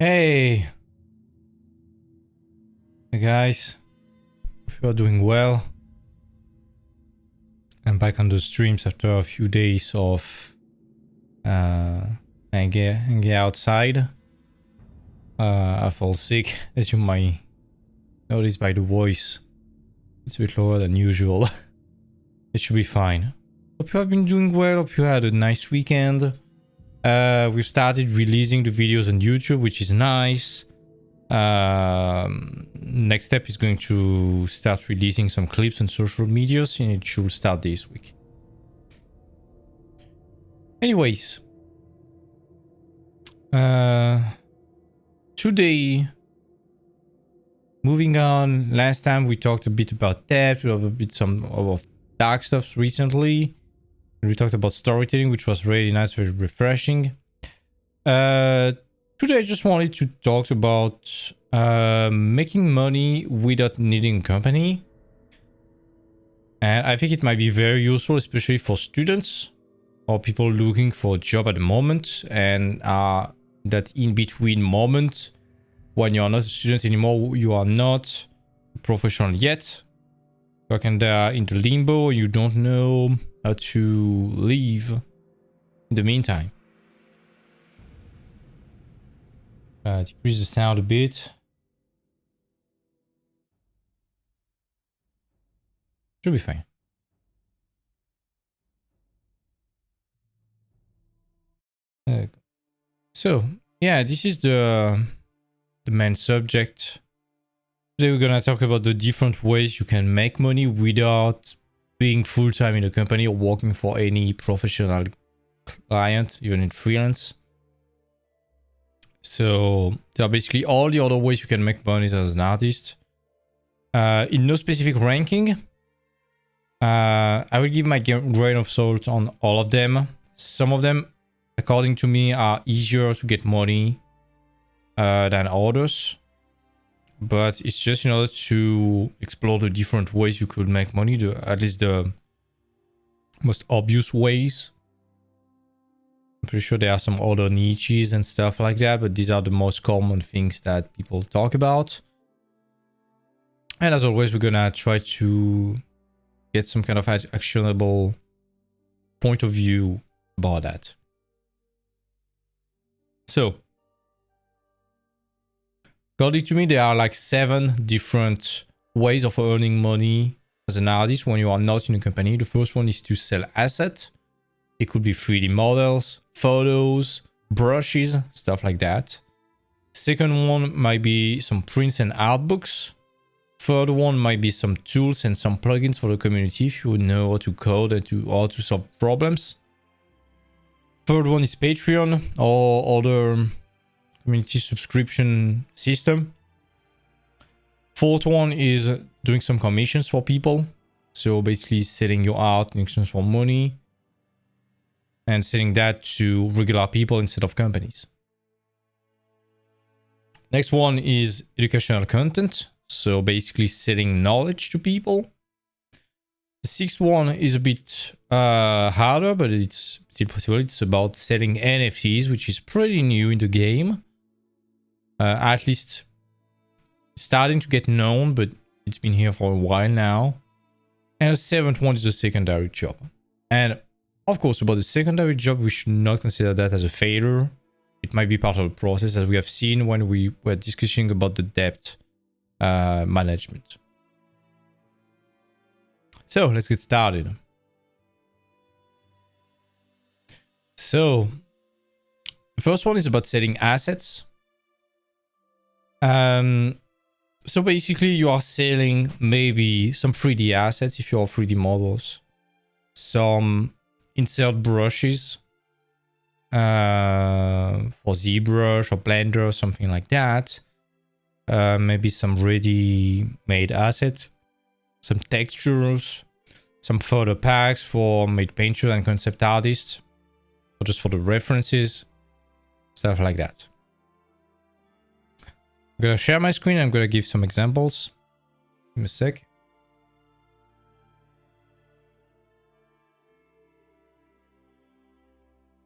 Hey, hey guys, hope you are doing well. I'm back on the streams after a few days of hanging outside. I fall sick, as you might notice by the voice. It's a bit lower than usual. It should be fine. Hope you have been doing well. Hope you had a nice weekend. We've started releasing the videos on YouTube, which is nice. Next step is going to start releasing some clips on social medias, and it should start this week. Anyways, today, moving on. Last time we talked a bit about debt, we have a bit some of dark stuff recently. We talked about storytelling, which was really nice, very refreshing. Today I just wanted to talk about making money without needing a company. And I think it might be very useful, especially for students or people looking for a job at the moment and that in-between moment when you're not a student anymore, you are not a professional yet. You're kind of in the limbo, you don't know how to live in the meantime. Decrease the sound a bit. Should be fine. So yeah, this is the main subject. Today we're gonna talk about the different ways you can make money without being full-time in a company or working for any professional client, even in freelance. So there are basically all the other ways you can make money as an artist. In no specific ranking, I will give my grain of salt on all of them. Some of them, according to me, are easier to get money than others. But it's just in order to explore the different ways you could make money, at least the most obvious ways. I'm pretty sure there are some other niches and stuff like that, but these are the most common things that people talk about. And as always, we're gonna try to get some kind of actionable point of view about that. So, according to me, there are like 7 different ways of earning money as an artist when you are not in a company. The first one is to sell assets. It could be 3D models, photos, brushes, stuff like that. Second one might be some prints and art books. Third one might be some tools and some plugins for the community if you know how to code and how to solve problems. Third one is Patreon or other community subscription system. Fourth one is doing some commissions for people. So basically selling your art in exchange for money and selling that to regular people instead of companies. Next one is educational content. So basically selling knowledge to people. The sixth one is a bit harder, but it's still possible. It's about selling NFTs, which is pretty new in the game. At least starting to get known, but it's been here for a while now. And the seventh one is a secondary job. And of course, about the secondary job, we should not consider that as a failure. It might be part of the process, as we have seen when we were discussing about the debt management. So let's get started. So the first one is about selling assets. So basically you are selling maybe some 3D assets if you're 3D models, some insert brushes for ZBrush or Blender or something like that. Maybe some ready-made assets, some textures, some photo packs for made painters and concept artists, or just for the references, stuff like that. I'm gonna share my screen. I'm gonna give some examples. Give me a sec.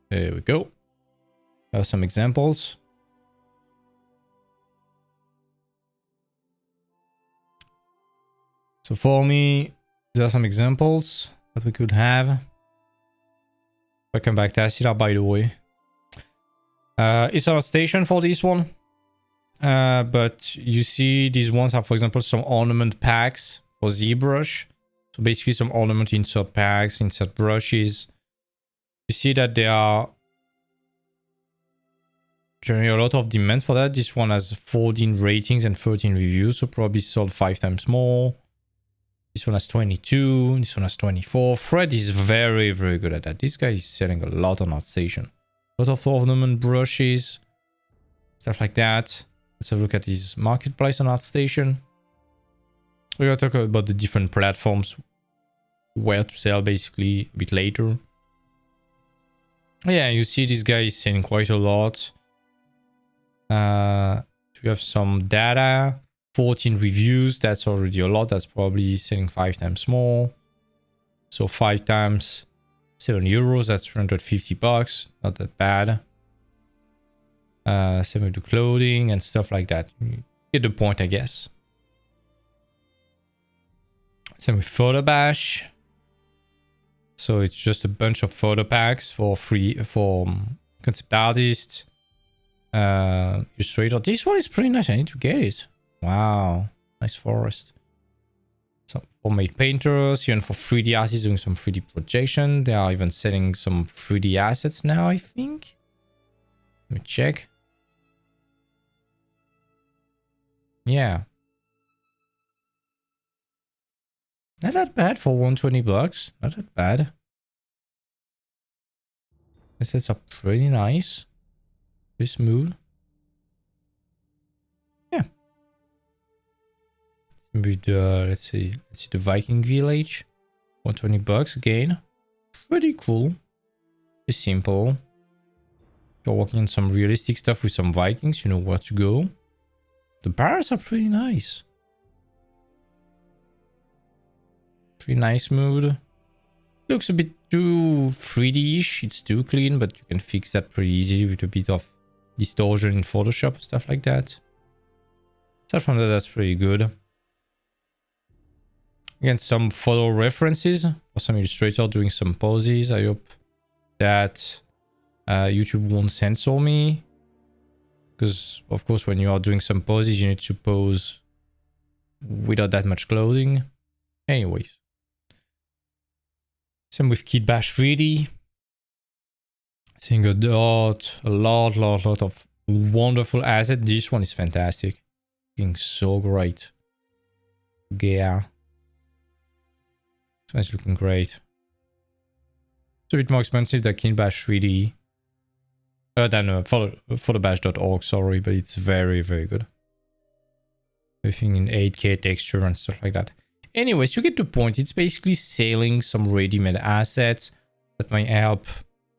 There we go. Some examples. So for me, there are some examples that we could have. Welcome back, Tassila, by the way. It's on a station for this one. But you see these ones are, for example, some ornament packs for ZBrush. So basically some ornament insert packs, insert brushes. You see that there are generally a lot of demand for that. This one has 14 ratings and 13 reviews, so probably sold 5 times more. This one has 22, this one has 24. Fred is very, very good at that. This guy is selling a lot on ArtStation. A lot of ornament brushes, stuff like that. Let's have a look at his marketplace on ArtStation. We're going to talk about the different platforms where to sell basically a bit later. Yeah, you see this guy is selling quite a lot. We have some data, 14 reviews. That's already a lot. That's probably selling 5 times more. So 5 times 7 euros. That's 350 bucks. Not that bad. Same with the clothing and stuff like that. You get the point, I guess. Same with PhotoBash. So it's just a bunch of photo packs for free for concept artists, illustrator. This one is pretty nice. I need to get it. Wow, nice forest. So for made painters, even for 3D artists doing some 3D projection. They are even selling some 3D assets now, I think. Let me check. Yeah. Not that bad for 120 bucks. Not that bad. The sets are pretty nice. Pretty smooth. Yeah. With the, let's see the Viking village. 120 bucks again. Pretty cool. Pretty simple. If you're working on some realistic stuff with some Vikings, you know where to go. The bars are pretty nice. Pretty nice mood. Looks a bit too 3D-ish. It's too clean, but you can fix that pretty easily with a bit of distortion in Photoshop, stuff like that. Aside from that, that's pretty good. Again, some photo references for some illustrator doing some poses. I hope that YouTube won't censor me. Because, of course, when you are doing some poses, you need to pose without that much clothing. Anyways. Same with KitBash 3D. Seeing a lot of wonderful assets. This one is fantastic. Looking so great. Yeah. This one's looking great. It's a bit more expensive than KitBash 3D. Than photobash.org, sorry, but it's very, very good. Everything in 8K texture and stuff like that. Anyways, you get the point. It's basically selling some ready-made assets that might help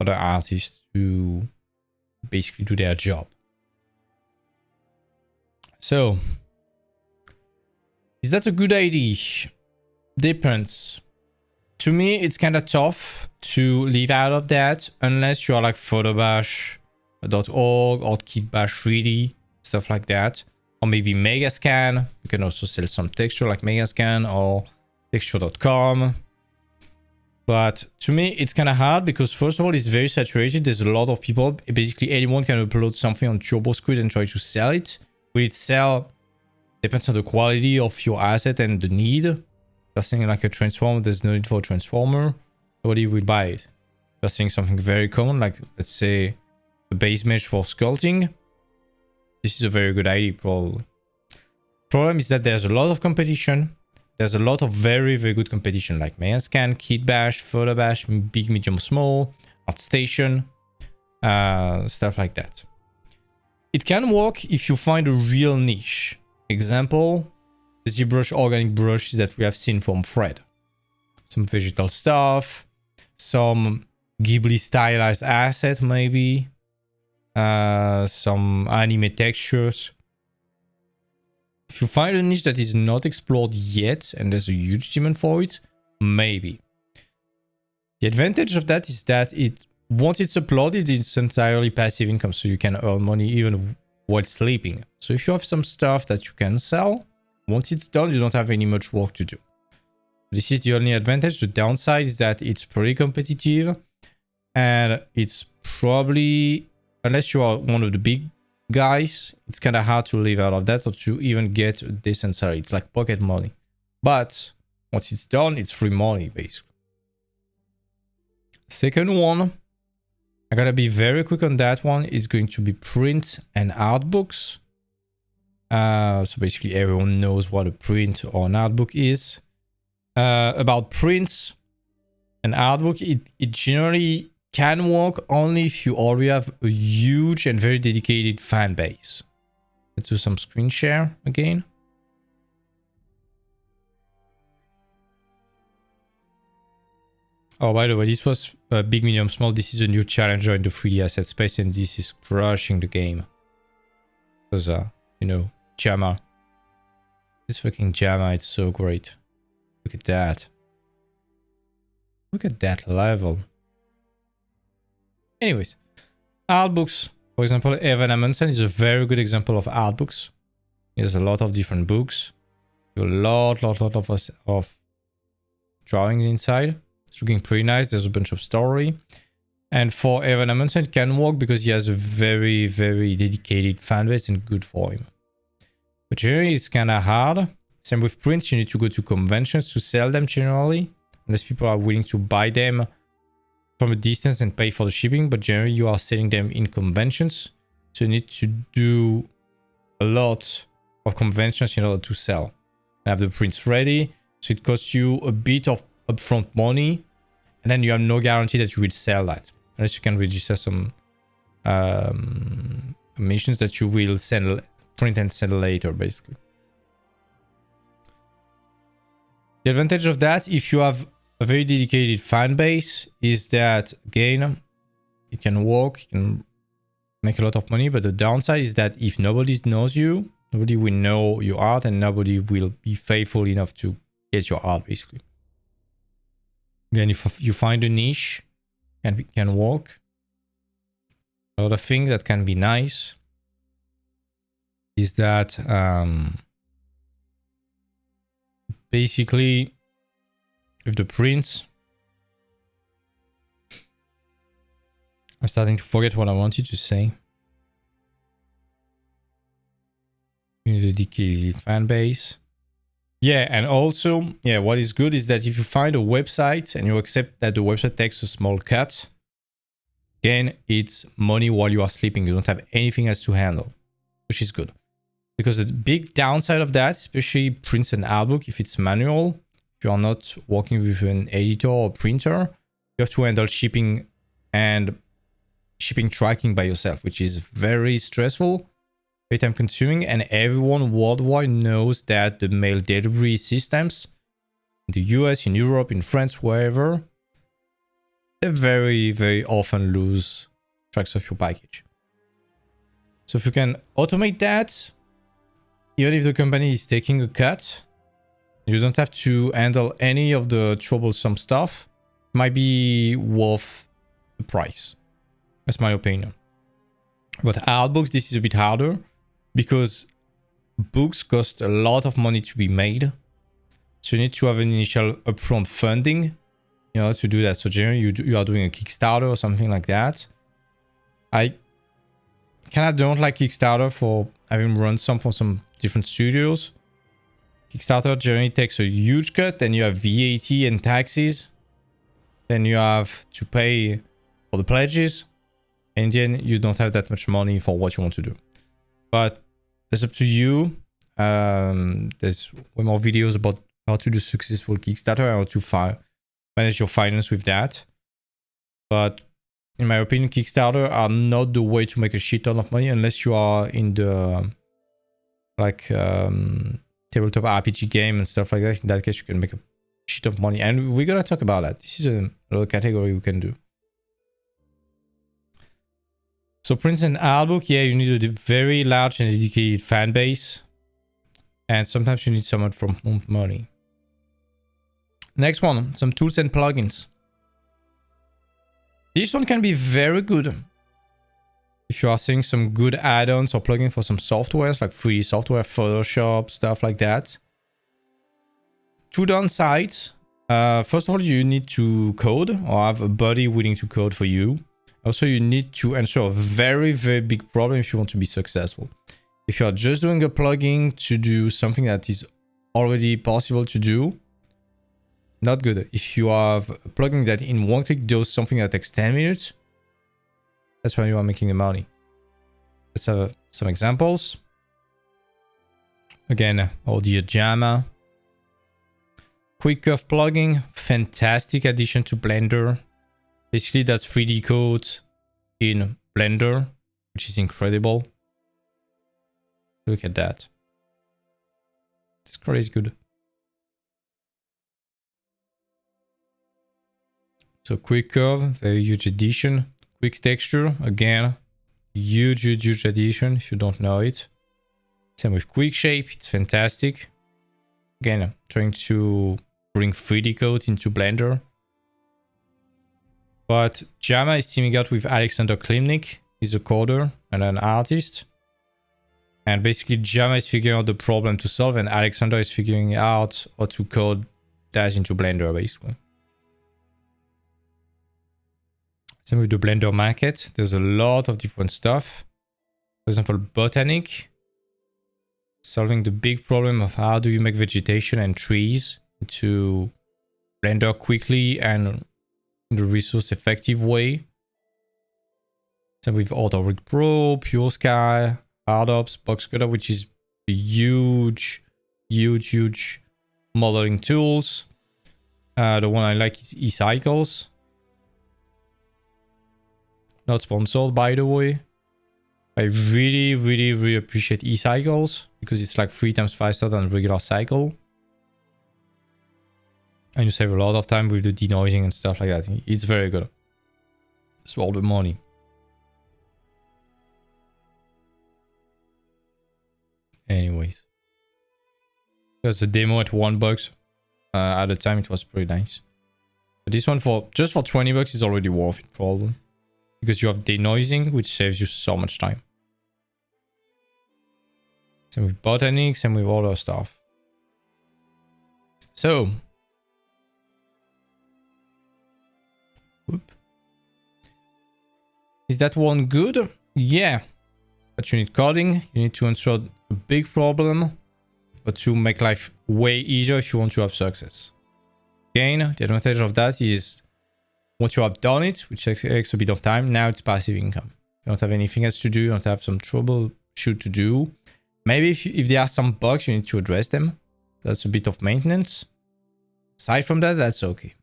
other artists to basically do their job. So, is that a good idea? Depends. To me, it's kind of tough to leave out of that unless you are like photobash.org or KitBash 3D, stuff like that. Or maybe Megascan. You can also sell some texture like Megascan or texture.com. But to me, it's kind of hard because first of all, it's very saturated. There's a lot of people. Basically, anyone can upload something on TurboSquid and try to sell it. Will it sell? Depends on the quality of your asset and the need. If you're saying like a transformer, there's no need for a transformer. Nobody will buy it. If you're saying something very common, like let's say a base mesh for sculpting, this is a very good idea, probably. Problem is that there's a lot of competition. There's a lot of very, very good competition like Megascan, KitBash, PhotoBash, Big, Medium, Small, ArtStation, stuff like that. It can work if you find a real niche. Example, the ZBrush organic brushes that we have seen from Fred. Some vegetal stuff, some Ghibli stylized asset maybe. Some anime textures. If you find a niche that is not explored yet and there's a huge demand for it, maybe. The advantage of that is that once it's uploaded, it's entirely passive income, so you can earn money even while sleeping. So if you have some stuff that you can sell, once it's done, you don't have any much work to do. This is the only advantage. The downside is that it's pretty competitive, and it's probably, unless you are one of the big guys, it's kind of hard to live out of that or to even get a decent salary. It's like pocket money. But once it's done, it's free money, basically. Second one, I gotta be very quick on that one. It's going to be print and art books. So basically everyone knows what a print or an art book is. About prints and art book, it generally can work only if you already have a huge and very dedicated fan base. Let's do some screen share again. Oh, by the way, this was big, medium, small. This is a new challenger in the 3D asset space, and this is crushing the game. Because, you know, JAMA. This fucking JAMA, it's so great. Look at that. Look at that level. Anyways, art books. For example, Evan Amundsen is a very good example of art books. He has a lot of different books. A lot of drawings inside. It's looking pretty nice. There's a bunch of story. And for Evan Amundsen, it can work because he has a very, very dedicated fan base and good for him. But generally, it's kind of hard. Same with prints. You need to go to conventions to sell them generally. Unless people are willing to buy them from a distance and pay for the shipping. But generally, you are selling them in conventions. So you need to do a lot of conventions in order to sell. And have the prints ready. So it costs you a bit of upfront money, and then you have no guarantee that you will sell that unless you can register some missions that you will sell, print and sell later, basically. The advantage of that, if you have a very dedicated fan base, is that again it can work, you can make a lot of money, but the downside is that if nobody knows you, nobody will know your art, and nobody will be faithful enough to get your art, basically. Again, if you find a niche and can work. Another thing that can be nice is that basically with the prints, I'm starting to forget what I wanted to say. The dedicated fan base. Yeah, and also, yeah, what is good is that if you find a website and you accept that the website takes a small cut, again, it's money while you are sleeping. You don't have anything else to handle, which is good. Because the big downside of that, especially prints and art book, if it's manual, if you are not working with an editor or printer, you have to handle shipping and shipping tracking by yourself, which is very stressful, very time consuming, and everyone worldwide knows that the mail delivery systems in the US, in Europe, in France, wherever, they very, very often lose tracks of your package. So if you can automate that, even if the company is taking a cut, you don't have to handle any of the troublesome stuff, it might be worth the price. That's my opinion. But art books, this is a bit harder because books cost a lot of money to be made. So you need to have an initial upfront funding, you know, to do that. So generally you are doing a Kickstarter or something like that. I kind of don't like Kickstarter for having run some for some different studios. Kickstarter generally takes a huge cut, then you have VAT and taxes. Then you have to pay for the pledges. And then you don't have that much money for what you want to do. But that's up to you. There's way more videos about how to do successful Kickstarter and how to manage your finance with that. But in my opinion, Kickstarter are not the way to make a shit ton of money unless you are in the tabletop RPG game and stuff like that. In that case, you can make a shit of money. And we're gonna talk about that. This is another category we can do. So prints and art book, yeah, you need a very large and dedicated fan base. And sometimes you need someone from home money. Next one, some tools and plugins. This one can be very good if you are seeing some good add-ons or plugins for some softwares like free software, Photoshop, stuff like that. Two downsides. First of all, you need to code or have a buddy willing to code for you. Also, you need to answer a very, very big problem if you want to be successful. If you are just doing a plugin to do something that is already possible to do, not good. If you have a plugin that in one click does something that takes 10 minutes, that's when you are making the money. Let's have some examples. Again, Audio Jamma. Quick Curve plugin, fantastic addition to Blender. Basically, that's 3D code in Blender, which is incredible. Look at that. This code is good. So Quick Curve, very huge addition. Quick Texture, again, huge addition if you don't know it. Same with Quick Shape, it's fantastic. Again, trying to bring 3D code into Blender. But Jamma is teaming up with Alexander Klimnik. He's a coder and an artist. And basically Jamma is figuring out the problem to solve and Alexander is figuring out how to code that into Blender basically. Same with the Blender market. There's a lot of different stuff. For example, Botanic. Solving the big problem of how do you make vegetation and trees into Blender quickly and in the resource effective way. Same with Autorig Pro, Pure Sky, Hardops, Boxcutter, which is huge modeling tools. The one I like is eCycles. Not sponsored, by the way. I really appreciate eCycles because it's like 3 times faster than regular cycle. And you save a lot of time with the denoising and stuff like that. It's very good. It's all the money. Anyways. There's a demo at $1. At the time it was pretty nice. But this one just for $20 is already worth it probably. Because you have denoising, which saves you so much time. Same with Botanic, same with all that stuff. So. Whoop. Is that one good? Yeah. But you need coding. You need to answer a big problem. But to make life way easier if you want to have success. Again, the advantage of that is once you have done it, which takes a bit of time, now it's passive income. You don't have anything else to do. You don't have some troubleshoot to do. Maybe if there are some bugs, you need to address them. That's a bit of maintenance. Aside from that, that's okay.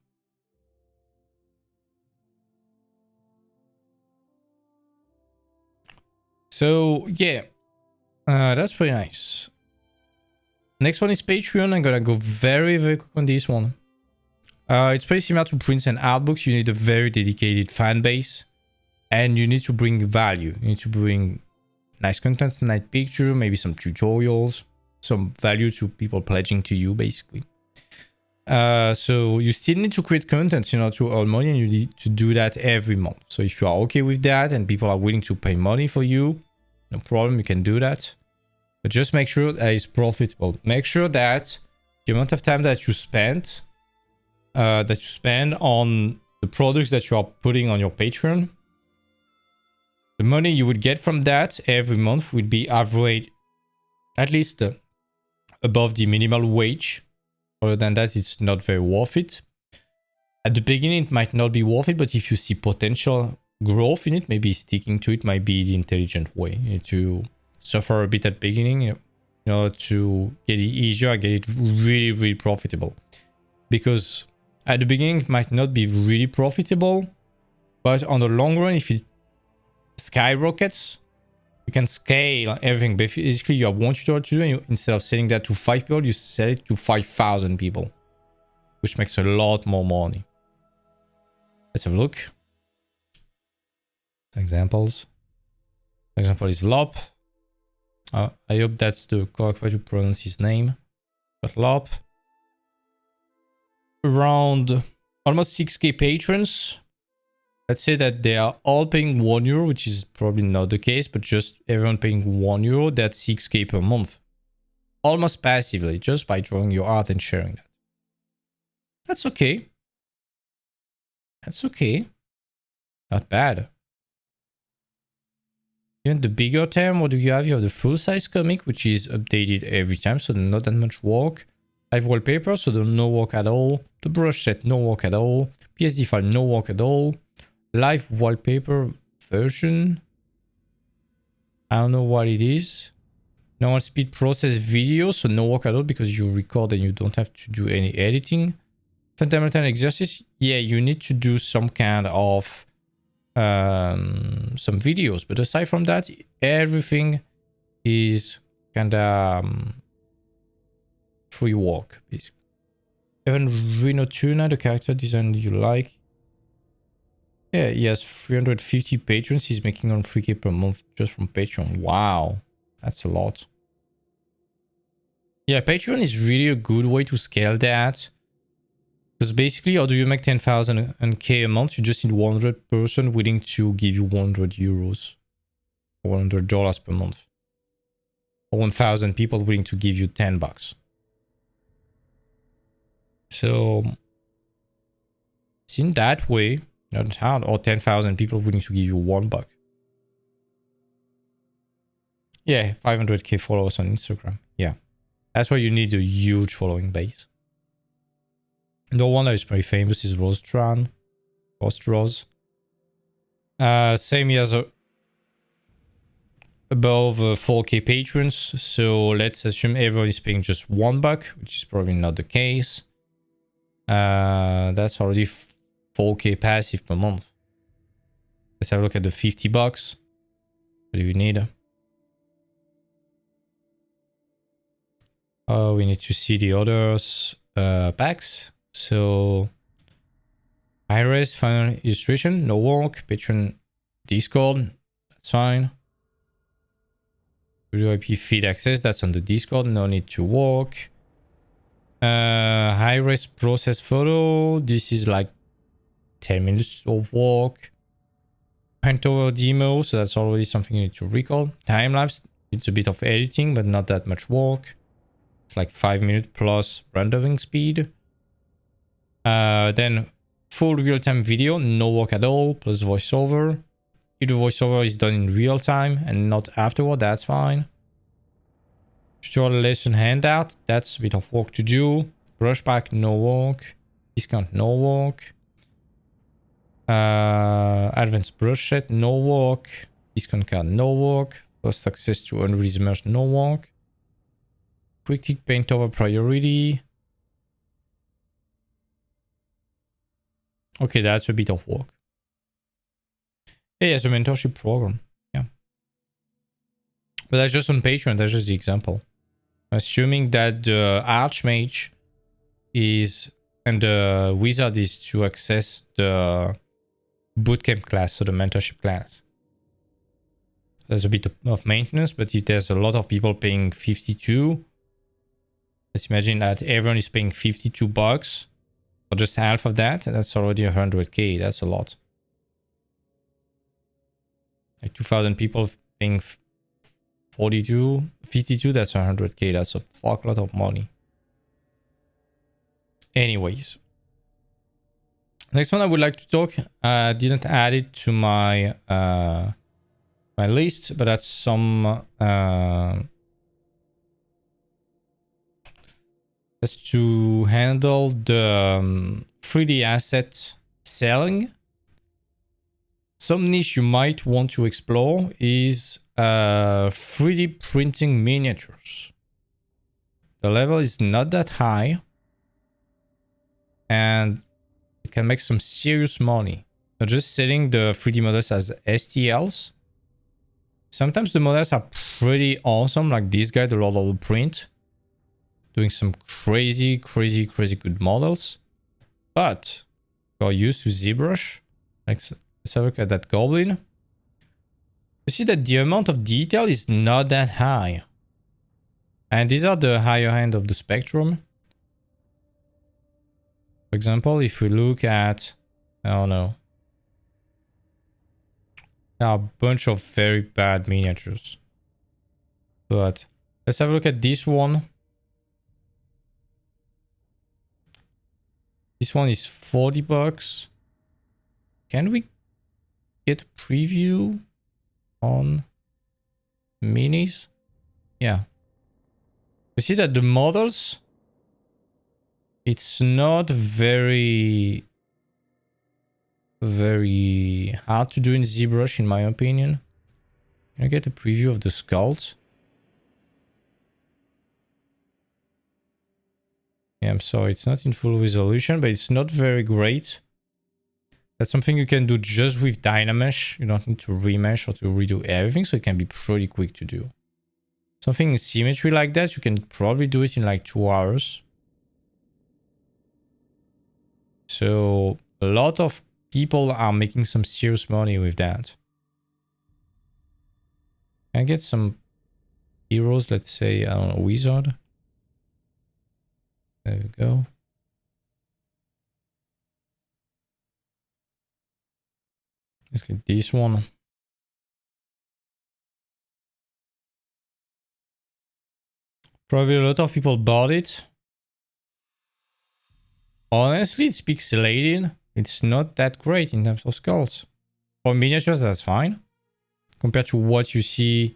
So, yeah. That's pretty nice. Next one is Patreon. I'm gonna go very quick on this one. It's pretty similar to prints and art books. You need a very dedicated fan base. And you need to bring value. You need to bring nice content, nice picture, maybe some tutorials, some value to people pledging to you, basically. So you still need to create content, you know, to earn money, and you need to do that every month. So if you are okay with that and people are willing to pay money for you, no problem, you can do that. But just make sure that it's profitable. Make sure that the amount of time that you spend on the products that you are putting on your Patreon, the money you would get from that every month would be average, at least above the minimal wage. Other than that, it's not very worth it. At the beginning, it might not be worth it, but if you see potential growth in it, maybe sticking to it might be the intelligent way. You need to suffer a bit at the beginning, you know, to get it easier, get it really profitable. Because at the beginning, it might not be really profitable, but on the long run, if it skyrockets, you can scale everything. Basically, you have one tutorial to do, and instead of selling that to 5 people, you sell it to 5,000 people, which makes a lot more money. Let's have a look. Examples. Example is Lop. I hope that's the correct way to pronounce his name. But Lop. Around almost 6k patrons. Let's say that they are all paying €1, which is probably not the case, but just everyone paying €1, that's 6k per month. Almost passively, just by drawing your art and sharing that. That's okay. That's okay. Not bad. Even the bigger term, what do you have? You have the full-size comic, which is updated every time, so not that much work. Live wallpaper, so no work at all. The brush set, no work at all. PSD file, no work at all. Live wallpaper version. I don't know what it is. Normal speed process video, so no work at all because you record and you don't have to do any editing. Fundamental exercise, yeah, you need to do some kind of some videos, but aside from that, everything is kind of free work, basically. Even Reno Tuna, the character design you like. Yeah, he has 350 patrons. He's making on 3k per month just from Patreon. Wow, that's a lot. Yeah, Patreon is really a good way to scale that. Because basically, how do you make 10,000 and K a month? You just need 100 person willing to give you 100 euros. Or $100 per month. Or 1,000 people willing to give you 10 bucks. So, it's in that way, not hard. Or 10,000 people willing to give you $1. Yeah, 500k followers on Instagram. Yeah. That's why you need a huge following base. The one that is very famous is Rostran. Rostros. Same, he has above 4k patrons. So let's assume everyone is paying just $1, which is probably not the case. That's already 4k passive per month. Let's have a look at the $50. What do you need? Oh, we need to see the others packs. So high-res final illustration, no work. Patreon Discord, that's fine. Video IP feed access, that's on the Discord, no need to work. High-res process photo, this is like 10 minutes of work. Paint over demo, so that's already something you need to recall. Time-lapse, it's a bit of editing, but not that much work. It's like 5 minutes plus rendering speed. Then full real-time video, no work at all, plus voiceover. If the voiceover is done in real time and not afterward, that's fine. Tutorial lesson handout, that's a bit of work to do. Brush pack, no work. Discount, no work. Advanced brush set, no work. Discount card, no work. First access to unreleased merge, no work. Quick tick paint over priority. Okay, that's a bit of work. Yeah, it's a mentorship program. Yeah. But that's just on Patreon. That's just the example. Assuming that the Archmage is and the Wizard is to access the bootcamp class, so the mentorship class. There's a bit of maintenance, but if there's a lot of people paying 52, let's imagine that everyone is paying $52. Or just half of that, and that's already 100k. That's a lot. Like 2,000 people paying 52, that's 100k. That's a fuck lot of money. Anyways. Next one I would like to talk. I didn't add it to my my list, but that's some that's to handle the 3D asset selling. Some niche you might want to explore is 3D printing miniatures. The level is not that high and it can make some serious money. So just selling the 3D models as STLs. Sometimes the models are pretty awesome, like this guy, the Lord of the Print. Doing some crazy good models. But got used to ZBrush. Let's have a look at that goblin. You see that the amount of detail is not that high. And these are the higher end of the spectrum. For example, if we look at... Oh no. There are a bunch of very bad miniatures. But let's have a look at this one. This one is 40 bucks. Can we get a preview on minis? Yeah. You see that the models, it's not very hard to do in ZBrush, in my opinion. Can I get a preview of the skulls? Yeah, I'm sorry, it's not in full resolution, but it's not very great. That's something you can do just with Dynamesh. You don't need to remesh or to redo everything, so it can be pretty quick to do. Something in symmetry like that, you can probably do it in like 2 hours. So a lot of people are making some serious money with that. Can I get some heroes? Let's say, I don't know, wizard. There we go. Let's get this one. Probably a lot of people bought it. Honestly, it's pixelated. It's not that great in terms of skulls. For miniatures, that's fine. Compared to what you see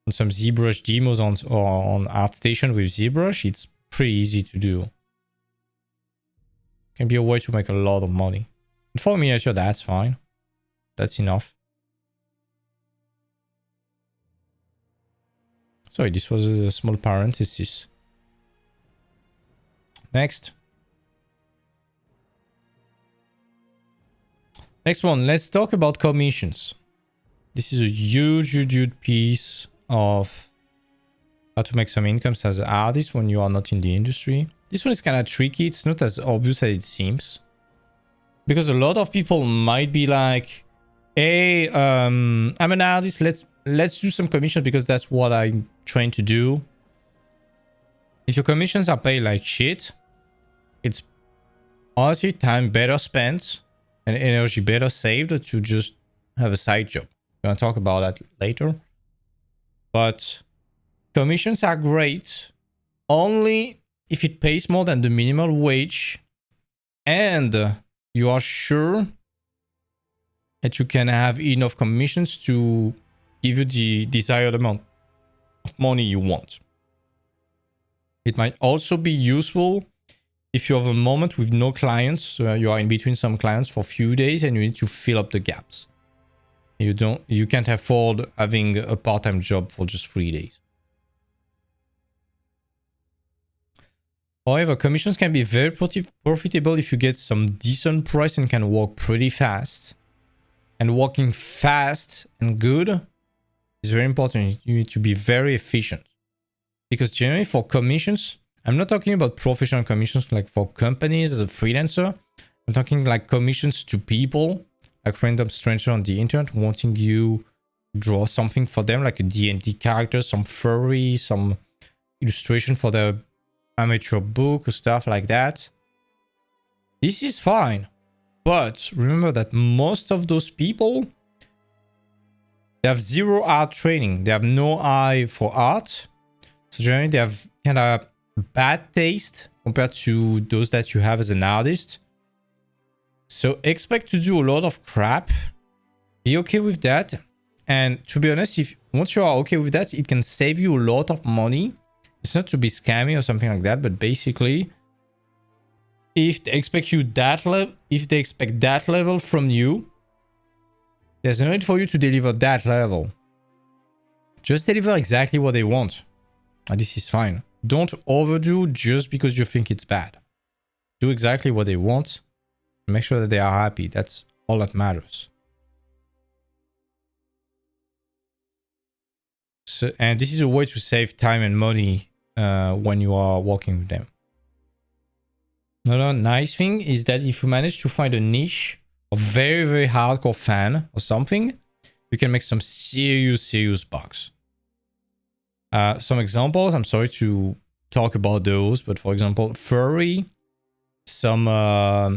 on some ZBrush demos on ArtStation with ZBrush, it's pretty easy to do. Can be a way to make a lot of money. And for miniature, that's fine. That's enough. Sorry, this was a small parenthesis. Next. Next one, let's talk about commissions. This is a huge piece of how to make some incomes as an artist when you are not in the industry. This one is kind of tricky. It's not as obvious as it seems. Because a lot of people might be like, hey, I'm an artist. Let's do some commissions because that's what I'm trained to do. If your commissions are paid like shit, it's honestly time better spent and energy better saved to just have a side job. We're gonna talk about that later. But commissions are great only if it pays more than the minimum wage and you are sure that you can have enough commissions to give you the desired amount of money you want. It might also be useful if you have a moment with no clients, you are in between some clients for a few days and you need to fill up the gaps. You can't afford having a part-time job for just 3 days. However, commissions can be very profitable if you get some decent price and can work pretty fast. And working fast and good is very important. You need to be very efficient. Because generally for commissions, I'm not talking about professional commissions like for companies as a freelancer. I'm talking like commissions to people, like random stranger on the internet wanting you to draw something for them, like a D&D character, some furry, some illustration for their amateur book, stuff like that. This is fine. But remember that most of those people, they have zero art training. They have no eye for art. So generally they have kind of bad taste compared to those that you have as an artist. So expect to do a lot of crap. Be okay with that. And to be honest, once you are okay with that, it can save you a lot of money. It's not to be scammy or something like that, but basically, if they expect that level from you, there's no need for you to deliver that level. Just deliver exactly what they want. And this is fine. Don't overdo just because you think it's bad. Do exactly what they want. Make sure that they are happy. That's all that matters. So, and this is a way to save time and money when you are working with them. Another nice thing is that if you manage to find a niche of very hardcore fan or something, you can make some serious bucks. Some examples, I'm sorry to talk about those, but for example, furry, some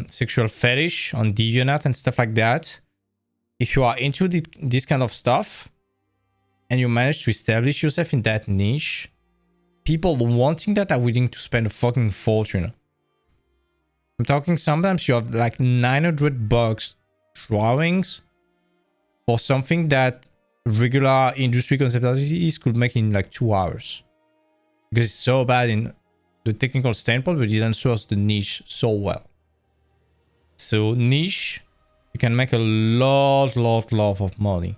sexual fetish on DeviantArt and stuff like that. If you are into this kind of stuff and you manage to establish yourself in that niche, people wanting that are willing to spend a fucking fortune. I'm talking sometimes you have like 900 bucks drawings for something that regular industry concept artists could make in like 2 hours. Because it's so bad in the technical standpoint, but it didn't source the niche so well. So niche, you can make a lot of money.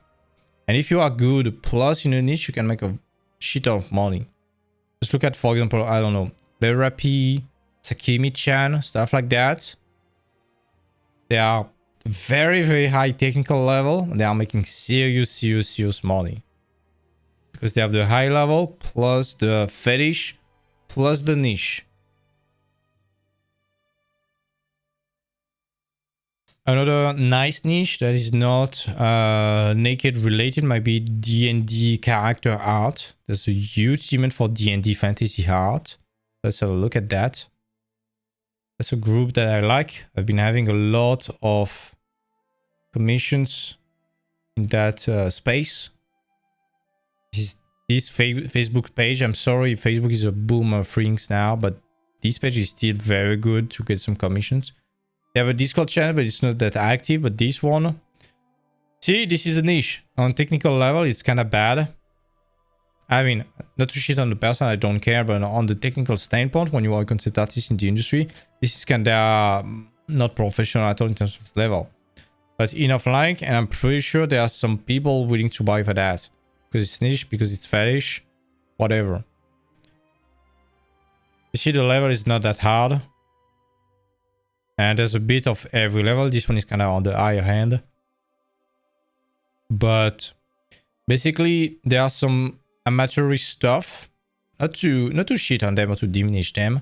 And if you are good plus in a niche, you can make a shit ton of money. Just look at, for example, I don't know, Therapy, Sakimi-chan, stuff like that. They are very high technical level. They are making serious money. Because they have the high level, plus the fetish, plus the niche. Another nice niche that is not naked related might be D&D character art. There's a huge demand for D&D fantasy art. Let's have a look at that. That's a group that I like. I've been having a lot of commissions in that space. This Facebook page, I'm sorry, Facebook is a boom of things now, but this page is still very good to get some commissions. They have a Discord channel, but it's not that active. But this one, see, this is a niche. On technical level, it's kind of bad. I mean, not to shit on the person, I don't care, but on the technical standpoint, when you are a concept artist in the industry, this is kind of not professional at all in terms of level. But enough like, and I'm pretty sure there are some people willing to buy for that. Because it's niche, because it's fetish, whatever. You see, the level is not that hard. And there's a bit of every level. This one is kind of on the higher end. But basically, there are some amateurish stuff. Not to shit on them or to diminish them.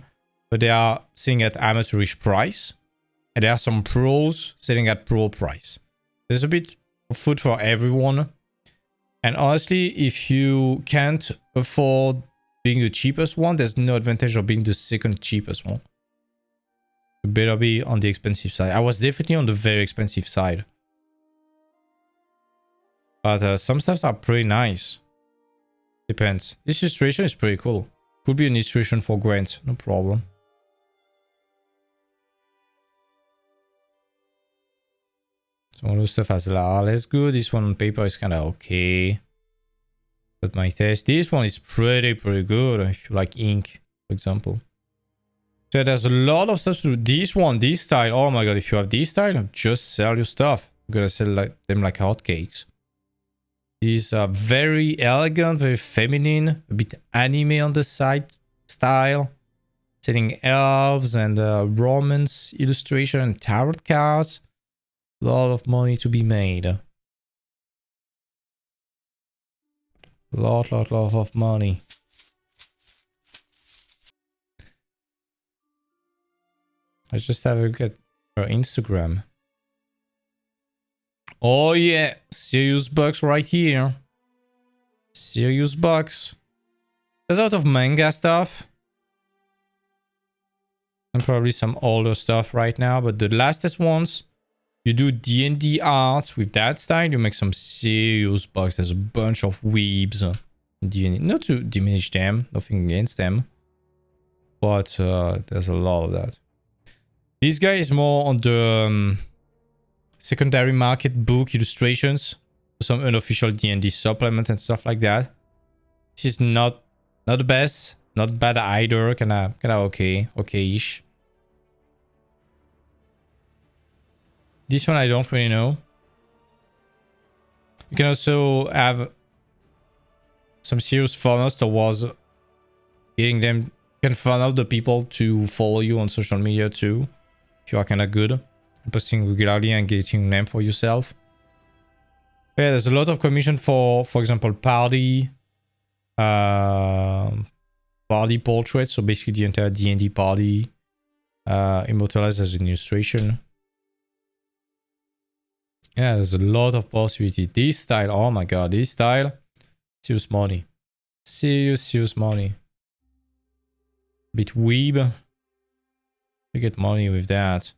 But they are selling at amateurish price. And there are some pros selling at pro price. There's a bit of food for everyone. And honestly, if you can't afford being the cheapest one, there's no advantage of being the second cheapest one. You better be on the expensive side. I was definitely on the very expensive side. But some stuffs are pretty nice. Depends. This illustration is pretty cool. Could be an illustration for Grant, no problem. Some of the stuff has a lot less good. This one on paper is kind of okay. But my taste. This one is pretty good if you like ink, for example. So there's a lot of stuff to do. This one, this style. Oh my god, if you have this style, just sell your stuff. You're gonna sell them like hotcakes. These are very elegant, very feminine, a bit anime on the side style. Selling elves and romance illustration and tarot cards. A lot of money to be made. A lot of money. Let's just have a look at her Instagram. Oh yeah, serious bucks right here. Serious bucks. There's a lot of manga stuff. And probably some older stuff right now. But the latest ones, you do D&D art with that style, you make some serious bucks. There's a bunch of weebs in D&D. Not to diminish them, nothing against them. But there's a lot of that. This guy is more on the secondary market book illustrations. Some unofficial D&D supplement and stuff like that. This is not the best. Not bad either. Kinda okay. Okay-ish. This one I don't really know. You can also have some serious funnels towards getting them. You can funnel the people to follow you on social media too. If you are kind of good. Posting regularly and getting them for yourself. Yeah, there's a lot of commission for example, party portraits. So basically the entire D&D party immortalized as an illustration. Yeah, there's a lot of possibility. This style, oh my god, this style, serious money. Serious money. Bit weeb. You get money with that.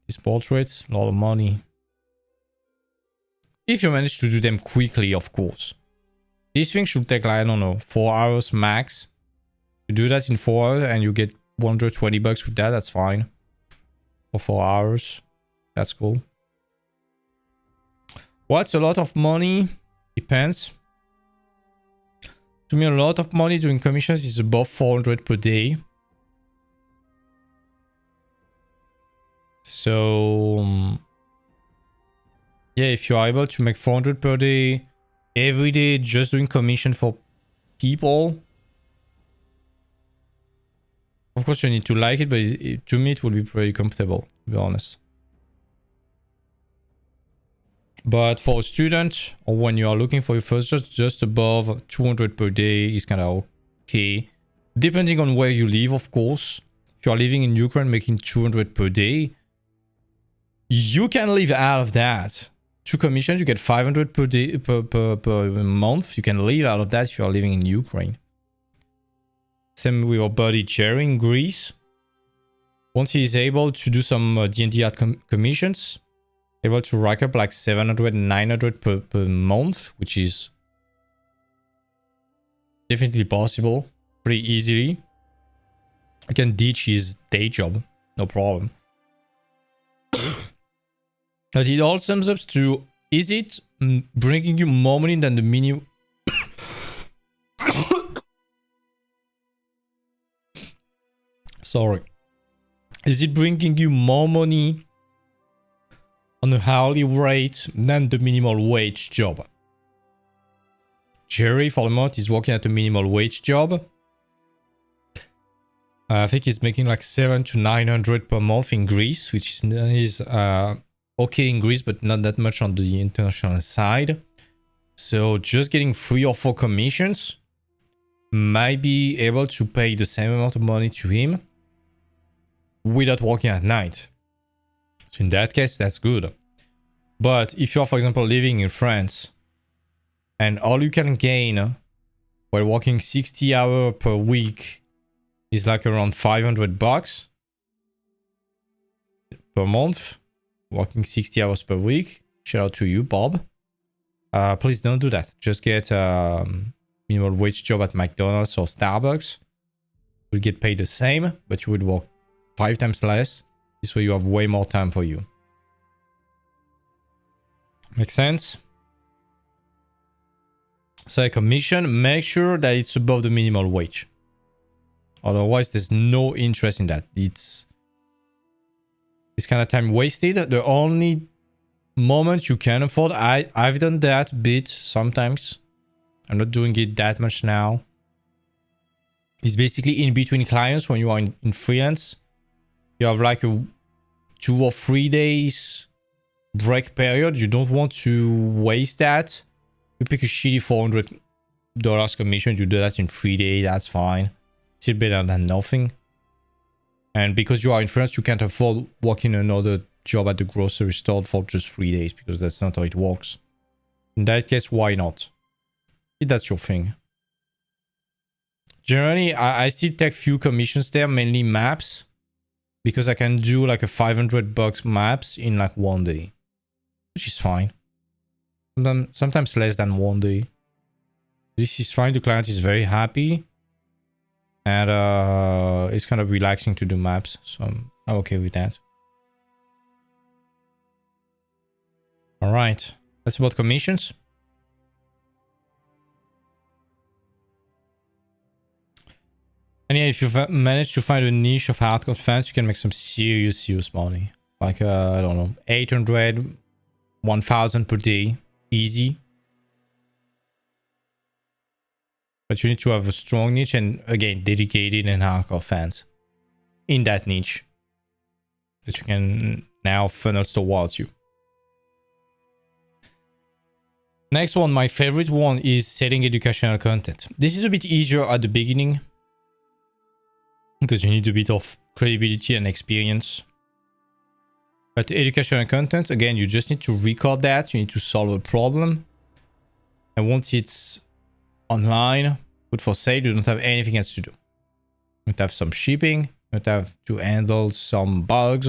These portraits, a lot of money. If you manage to do them quickly, of course. These things should take like, I don't know, 4 hours max You do that in 4 hours and you get $120 with that. That's fine. For 4 hours. That's cool. What's a lot of money? Depends. To me, a lot of money doing commissions is above 400 per day. So, yeah, if you are able to make 400 per day, every day just doing commission for people, of course you need to like it, but to me it will be pretty comfortable, to be honest. But for a student, or when you are looking for your first job, just above 200 per day is kind of okay. Depending on where you live, of course. If you are living in Ukraine making 200 per day, you can live out of that. 2 commissions, you get 500 per day per month. You can live out of that if you are living in Ukraine. Same with our buddy Jerry in Greece. Once he is able to do some D&D art commissions, able to rack up like 700 and 900 per month, which is definitely possible pretty easily. I can ditch his day job, no problem. But it all sums up to, is it bringing you more money than the minimum? Sorry. Is it bringing you more money on a hourly rate than the minimal wage job? Jerry, for the moment, is working at a minimal wage job. I think he's making like 700 to 900 per month in Greece, which is okay in Greece, but not that much on the international side. So just getting 3 or 4 commissions might be able to pay the same amount of money to him without working at night. So in that case, that's good. But if you're, for example, living in France and all you can gain while working 60 hours per week is like around $500 per month, working 60 hours per week. Shout out to you, Bob. Please don't do that. Just get a minimum wage job at McDonald's or Starbucks. You'll get paid the same, but you would work 5 times less. This way you have way more time for you. Makes sense? So a commission, make sure that it's above the minimum wage. Otherwise, there's no interest in that. It's kind of time wasted. The only moment you can afford, I've done that bit sometimes. I'm not doing it that much now. It's basically in between clients when you are in freelance. You have like a 2 or 3 days break period. You don't want to waste that. You pick a shitty $400 commission. You do that in 3 days. That's fine. Still better than nothing. And because you are in France, you can't afford working another job at the grocery store for just 3 days because that's not how it works. In that case, why not? If that's your thing. Generally, I still take few commissions there, mainly maps, because I can do like a $500 maps in like 1 day, which is fine. Sometimes less than 1 day. This is fine. The client is very happy. And it's kind of relaxing to do maps. So I'm okay with that. All right. That's about commissions. And yeah, if you've managed to find a niche of hardcore fans, you can make some serious money. Like, I don't know, 800, 1,000 per day. Easy. But you need to have a strong niche and, again, dedicated and hardcore fans in that niche that you can now funnel towards you. Next one, my favorite one, is setting educational content. This is a bit easier at the beginning because you need a bit of credibility and experience. But educational content, again, you just need to record that. You need to solve a problem. And once it's online, put for sale, you don't have anything else to do. You don't have some shipping. You don't have to handle some bugs,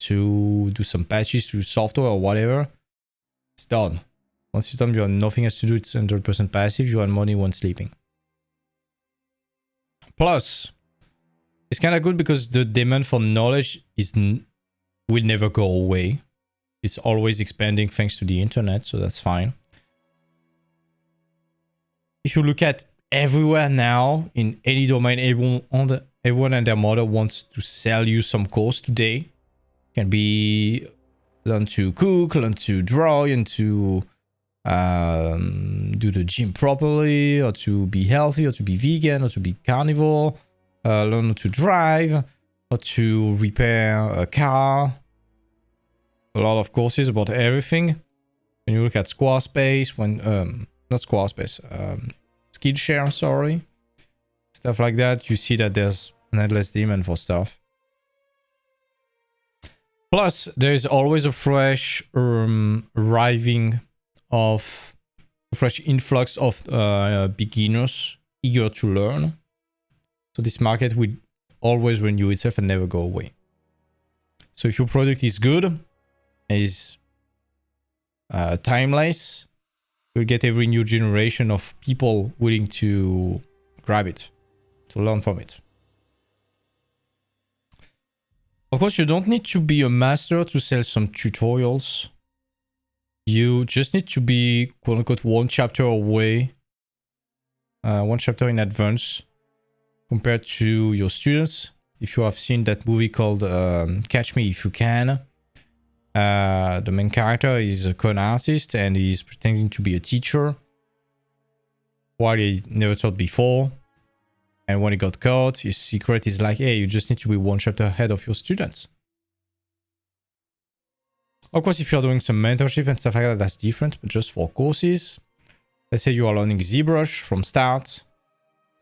to do some patches to software or whatever. It's done. Once it's done, you have nothing else to do. It's 100% passive. You earn money when sleeping. Plus, it's kind of good because the demand for knowledge will never go away. It's always expanding thanks to the internet, so that's fine. If you look at everywhere now, in any domain, everyone and their mother wants to sell you some course today. It can be learn to cook, learn to draw, and to do the gym properly, or to be healthy, or to be vegan, or to be carnivore, learn to drive, or to repair a car. A lot of courses about everything. When you look at Squarespace, not Squarespace, Skillshare, sorry, stuff like that, you see that there's an endless demand for stuff. Plus, there's always a fresh fresh influx of beginners eager to learn. So this market will always renew itself and never go away. So if your product is good, is timeless, you'll get every new generation of people willing to grab it, to learn from it. Of course, you don't need to be a master to sell some tutorials. You just need to be, quote unquote, one chapter away, one chapter in advance compared to your students. If you have seen that movie called Catch Me If You Can, the main character is a con artist and he's pretending to be a teacher while he never taught before. And when he got caught, his secret is like, hey, you just need to be one chapter ahead of your students. Of course, if you're doing some mentorship and stuff like that, that's different. But just for courses, let's say you are learning ZBrush from start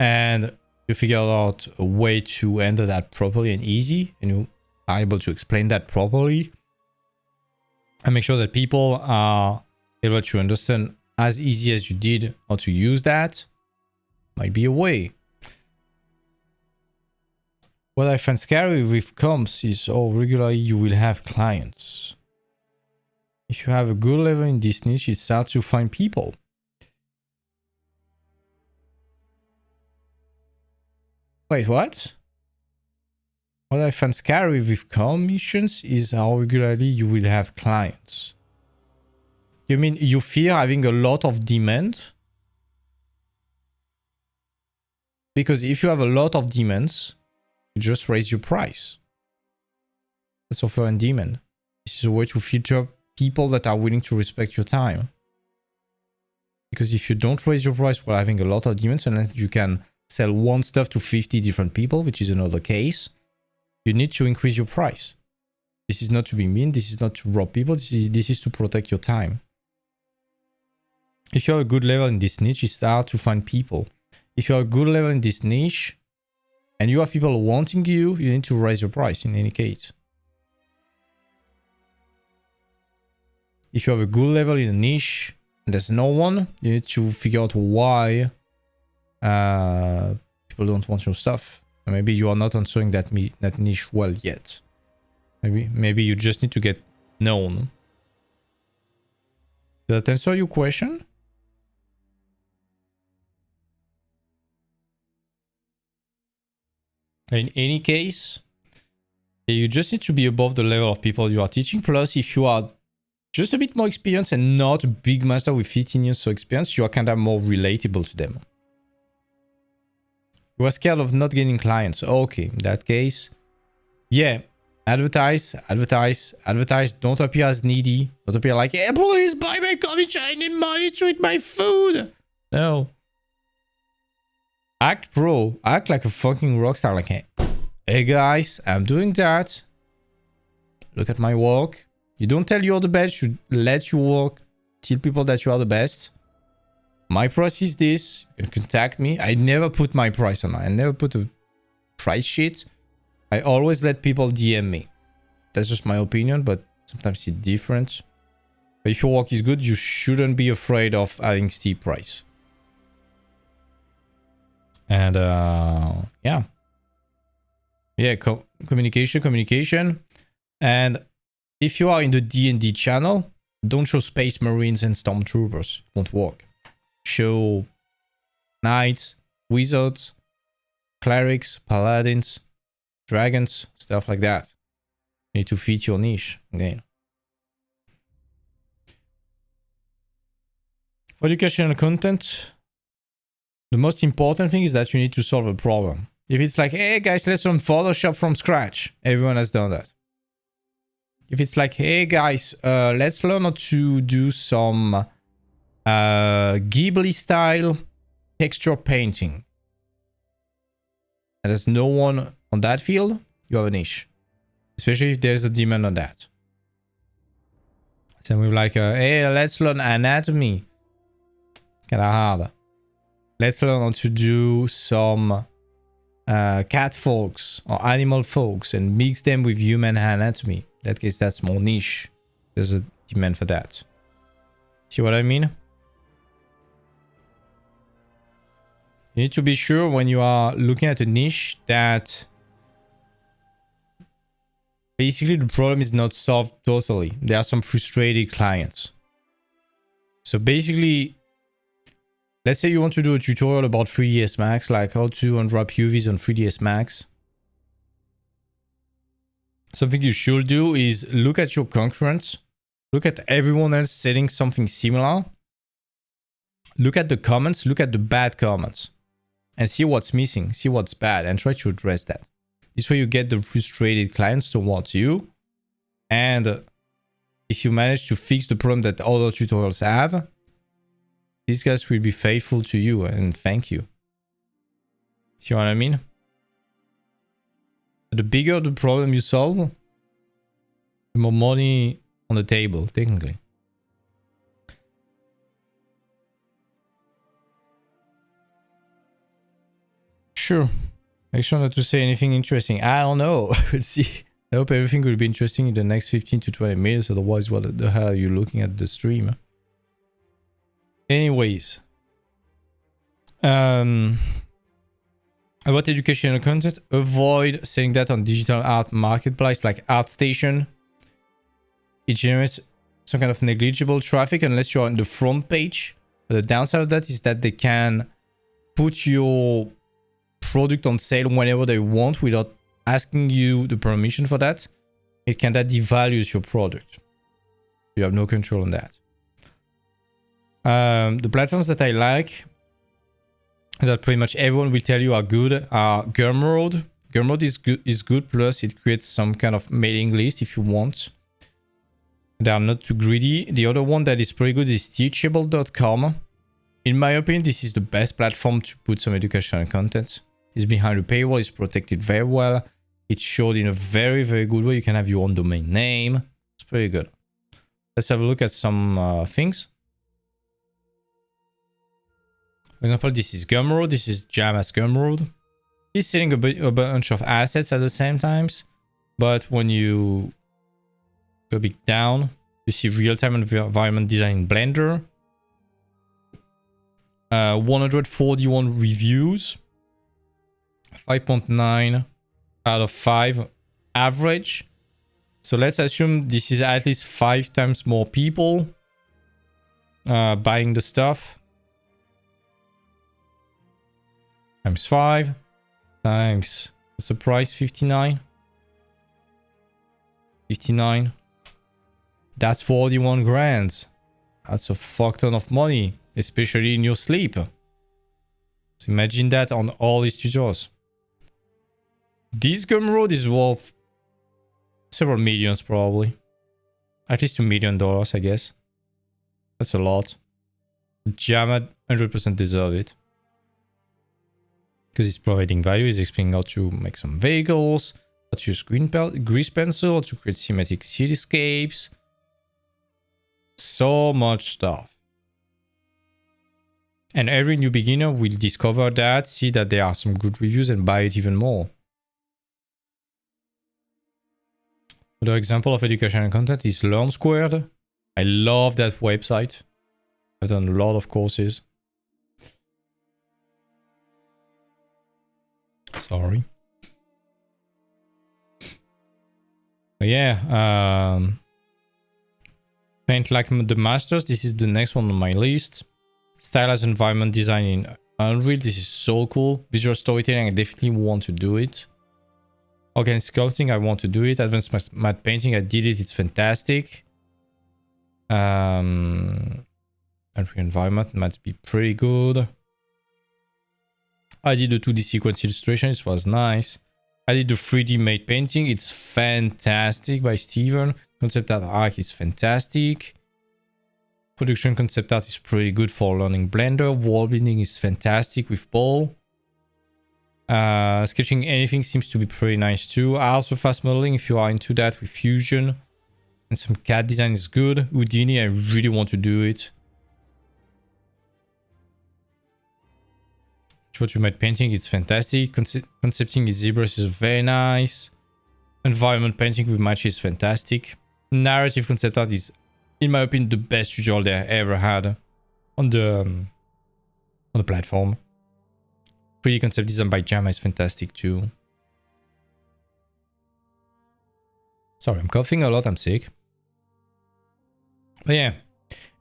and you figure out a way to enter that properly and easy, and you are able to explain that properly and make sure that people are able to understand as easy as you did how to use that, might be a way. What I find scary with comps is how regularly you will have clients. If you have a good level in this niche, it's hard to find people. Wait, what? What I find scary with commissions is how regularly you will have clients. You mean you fear having a lot of demand? Because if you have a lot of demands, you just raise your price. That's offer and demand. This is a way to filter people that are willing to respect your time. Because if you don't raise your price while having a lot of demands, unless you can sell one stuff to 50 different people, which is another case, you need to increase your price. This is not to be mean. This is not to rob people. This is to protect your time. If you have a good level in this niche, it's hard to find people. If you have a good level in this niche and you have people wanting you, you need to raise your price in any case. If you have a good level in a niche and there's no one, you need to figure out why people don't want your stuff. Maybe you are not answering that niche well yet. Maybe you just need to get known. Does that answer your question? In any case, you just need to be above the level of people you are teaching. Plus, if you are just a bit more experienced and not a big master with 15 years of experience, you are kind of more relatable to them. You are scared of not getting clients. Okay, in that case, yeah, advertise. Don't appear as needy. Don't appear like, hey, please buy my coffee, I need money to eat my food. No. Act pro. Act like a fucking rock star. Like, hey guys, I'm doing that. Look at my work. You don't tell you're the best. You let your work tell people that you are the best. My price is this. You can contact me. I never put my price on. I never put a price sheet. I always let people DM me. That's just my opinion, but sometimes it's different. But if your work is good, you shouldn't be afraid of having steep price. And yeah, communication. And if you are in the D&D channel, don't show Space Marines and Stormtroopers. It won't work. Show knights, wizards, clerics, paladins, dragons, stuff like that. You need to fit your niche again. For educational content, the most important thing is that you need to solve a problem. If it's like, hey guys, let's learn Photoshop from scratch, everyone has done that. If it's like, hey guys, let's learn how to do some Ghibli style texture painting, and there's no one on that field, you have a niche. Especially if there's a demand on that. So we're like, hey, let's learn anatomy. Kind of hard. Let's learn how to do some cat folks or animal folks and mix them with human anatomy. In that case, that's more niche. There's a demand for that. See what I mean? You need to be sure when you are looking at a niche that basically the problem is not solved totally. There are some frustrated clients. So basically, let's say you want to do a tutorial about 3ds Max, like how to unwrap UVs on 3ds Max. Something you should do is look at your concurrents. Look at everyone else setting something similar. Look at the comments, look at the bad comments. And see what's missing, see what's bad, and try to address that. This way you get the frustrated clients towards you. And if you manage to fix the problem that other tutorials have, these guys will be faithful to you and thank you. See what I mean? The bigger the problem you solve, the more money on the table, technically. Sure. Make sure not to say anything interesting. I don't know. We'll see. I hope everything will be interesting in the next 15 to 20 minutes. Otherwise, what the hell are you looking at the stream? Anyways. About educational content, avoid selling that on digital art marketplace like ArtStation. It generates some kind of negligible traffic unless you're on the front page. But the downside of that is that they can put your product on sale whenever they want without asking you the permission for that. It can that devalues your product. You have no control on that. The platforms that I like, that pretty much everyone will tell you are good, are Gumroad. Gumroad is good, plus it creates some kind of mailing list if you want. They are not too greedy. The other one that is pretty good is teachable.com. In my opinion, this is the best platform to put some educational content. It's behind the paywall, it's protected very well. It's showed in a very, very good way. You can have your own domain name. It's pretty good. Let's have a look at some things. For example, this is Gumroad. This is Jama's Gumroad. He's selling a bunch of assets at the same times. But when you go a bit down, you see real-time environment design in Blender. 141 reviews. 5.9 out of 5 average. So let's assume this is at least 5 times more people buying the stuff. Times 5 times, what's the price? 59. 59. That's 41 grand. That's a fuck ton of money, especially in your sleep. So imagine that on all these tutorials. This Gumroad is worth several millions probably. At least $2 million, I guess. That's a lot. Jama 100% deserve it. Because it's providing value. It's explaining how to make some vehicles, how to use grease pencil, how to create cinematic cityscapes. So much stuff. And every new beginner will discover that, see that there are some good reviews and buy it even more. Another example of educational content is Learn Squared. I love that website. I've done a lot of courses. Sorry. But yeah, Paint Like the Masters. This is the next one on my list. Stylized environment design in Unreal, this is so cool. Visual storytelling, I definitely want to do it. Organic sculpting, I want to do it. Advanced matte painting, I did it. It's fantastic. Unreal environment might be pretty good. I did the 2D sequence illustration. It was nice. I did the 3D matte painting. It's fantastic by Steven. Concept art arc is fantastic. Production concept art is pretty good for learning Blender. Wall building is fantastic with Paul. Sketching anything seems to be pretty nice too. Also fast modeling if you are into that with Fusion. And some CAD design is good. Houdini, I really want to do it. What you might painting, it's fantastic. Concepting zebras is very nice. Environment painting with match is fantastic. Narrative concept art is, in my opinion, the best tutorial they ever had on the platform. 3D concept design by Jama is fantastic too. Sorry, I'm coughing a lot. I'm sick. But yeah,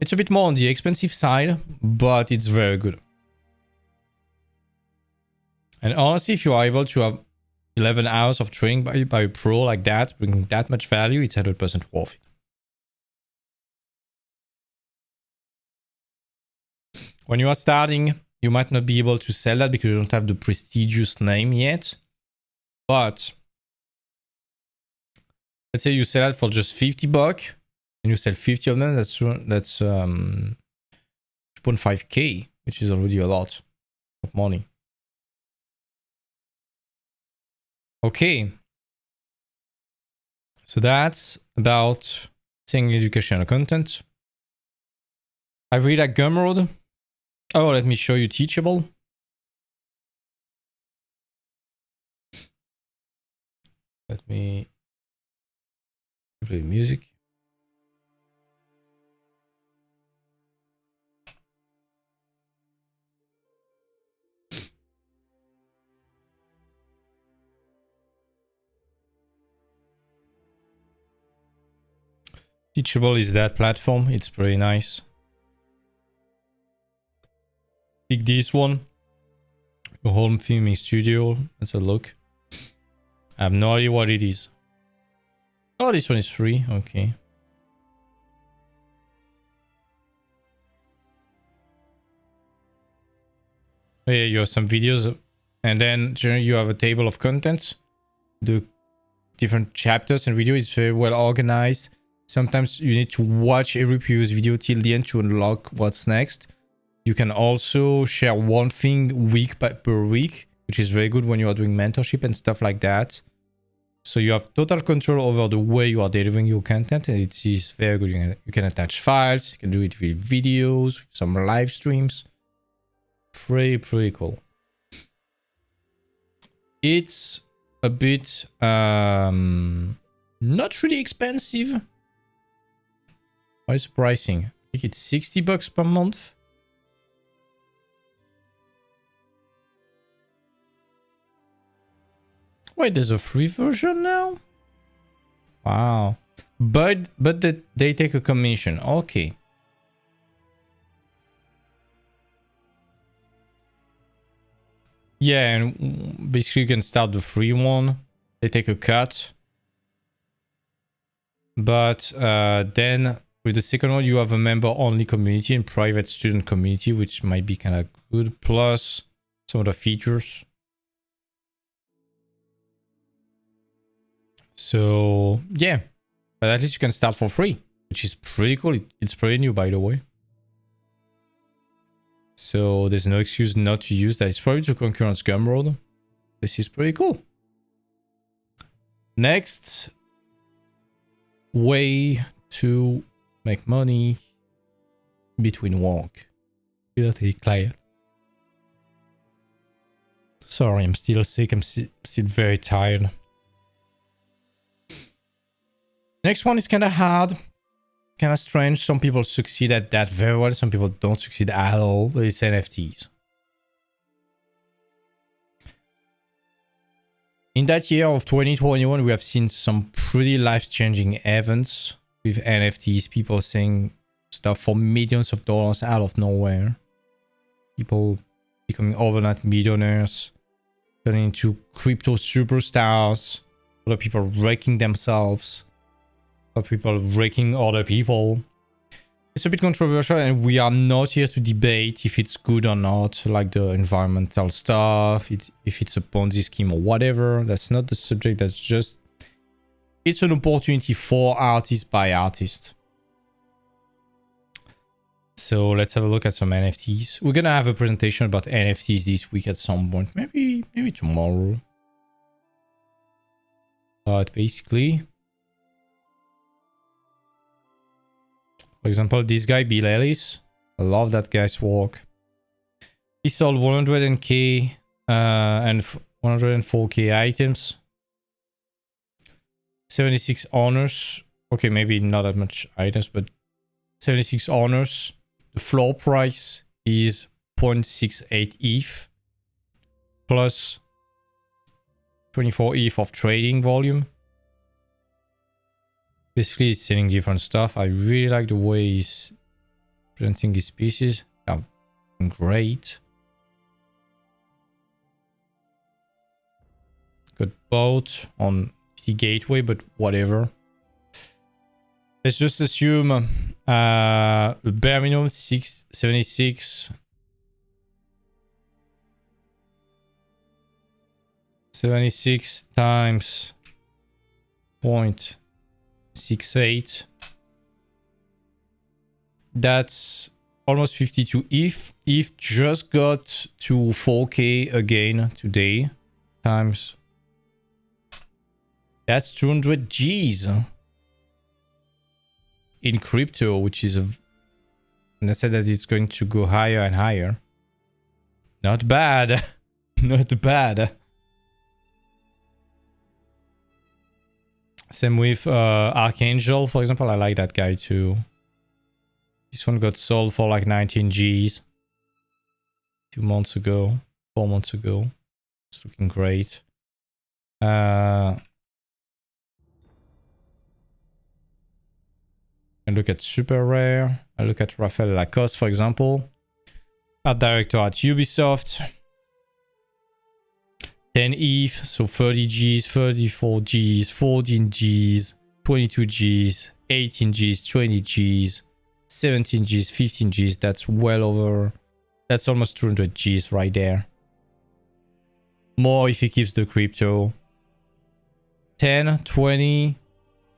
it's a bit more on the expensive side, but it's very good. And honestly, if you are able to have 11 hours of training by a pro like that, bringing that much value, it's 100% worth it. When you are starting, you might not be able to sell that because you don't have the prestigious name yet. But let's say you sell it for just 50 bucks and you sell 50 of them, that's 2.5k, which is already a lot of money. Okay, so that's about saying educational content. I read at Gumroad. Oh, let me show you Teachable. Let me play music. Teachable is that platform. It's pretty nice. Pick this one. Your home filming studio. Let's have a look. I have no idea what it is. Oh, this one is free. Okay. Oh, yeah, you have some videos. And then generally you have a table of contents. The different chapters and videos. It's very well organized. Sometimes you need to watch every previous video till the end to unlock what's next. You can also share one thing week per week, which is very good when you are doing mentorship and stuff like that. So you have total control over the way you are delivering your content, and it is very good. You can attach files, you can do it with videos, with some live streams. Pretty cool. It's a bit not really expensive. What is the pricing? I think it's 60 bucks per month. Wait, there's a free version now? Wow. But they take a commission. Okay. Yeah, and basically you can start the free one. They take a cut. But then with the second one, you have a member-only community and private student community, which might be kind of good. Plus some of the features. So yeah, but at least you can start for free, which is pretty cool. It's pretty new, by the way. So there's no excuse not to use that. It's probably to concurrent Gumroad. This is pretty cool. Next way to make money between work without a client. Sorry, I'm still sick. I'm still very tired. Next one is kind of hard, kind of strange. Some people succeed at that very well. Some people don't succeed at all. But it's NFTs. In that year of 2021, we have seen some pretty life-changing events with NFTs. People saying stuff for millions of dollars out of nowhere. People becoming overnight millionaires, turning into crypto superstars, other people wrecking themselves, other people wrecking other people. It's a bit controversial, and we are not here to debate if it's good or not, like the environmental stuff, if it's a Ponzi scheme or whatever. That's not the subject. That's just, it's an opportunity for artists by artists. So let's have a look at some NFTs. We're gonna have a presentation about NFTs this week at some point, maybe tomorrow. But basically, for example, this guy Bill Ellis, I love that guy's work. He sold 100k and 104k items, 76 honors. Okay, maybe not that much items, but 76 honors. The floor price is 0.68 ETH plus 24 ETH of trading volume. Basically, he's selling different stuff. I really like the way he's presenting his pieces. Yeah, great. Got bought on the gateway, but whatever. Let's just assume bare minimum 76. 76 times 0.68. That's almost 52 ETH. ETH just got to 4k again today. Times. That's 200 G's. In crypto, which is and I said that it's going to go higher and higher. Not bad. Not bad. Same with Archangel, for example. I like that guy too. This one got sold for like 19 G's 2 months ago, 4 months ago. It's looking great. I look at Super Rare. I look at Raphael Lacoste, for example. Art director at Ubisoft. 10 ETH, so 30 Gs, 34 Gs, 14 Gs, 22 Gs, 18 Gs, 20 Gs, 17 Gs, 15 Gs. That's well over. That's almost 200 Gs right there. More if he keeps the crypto. 10, 20,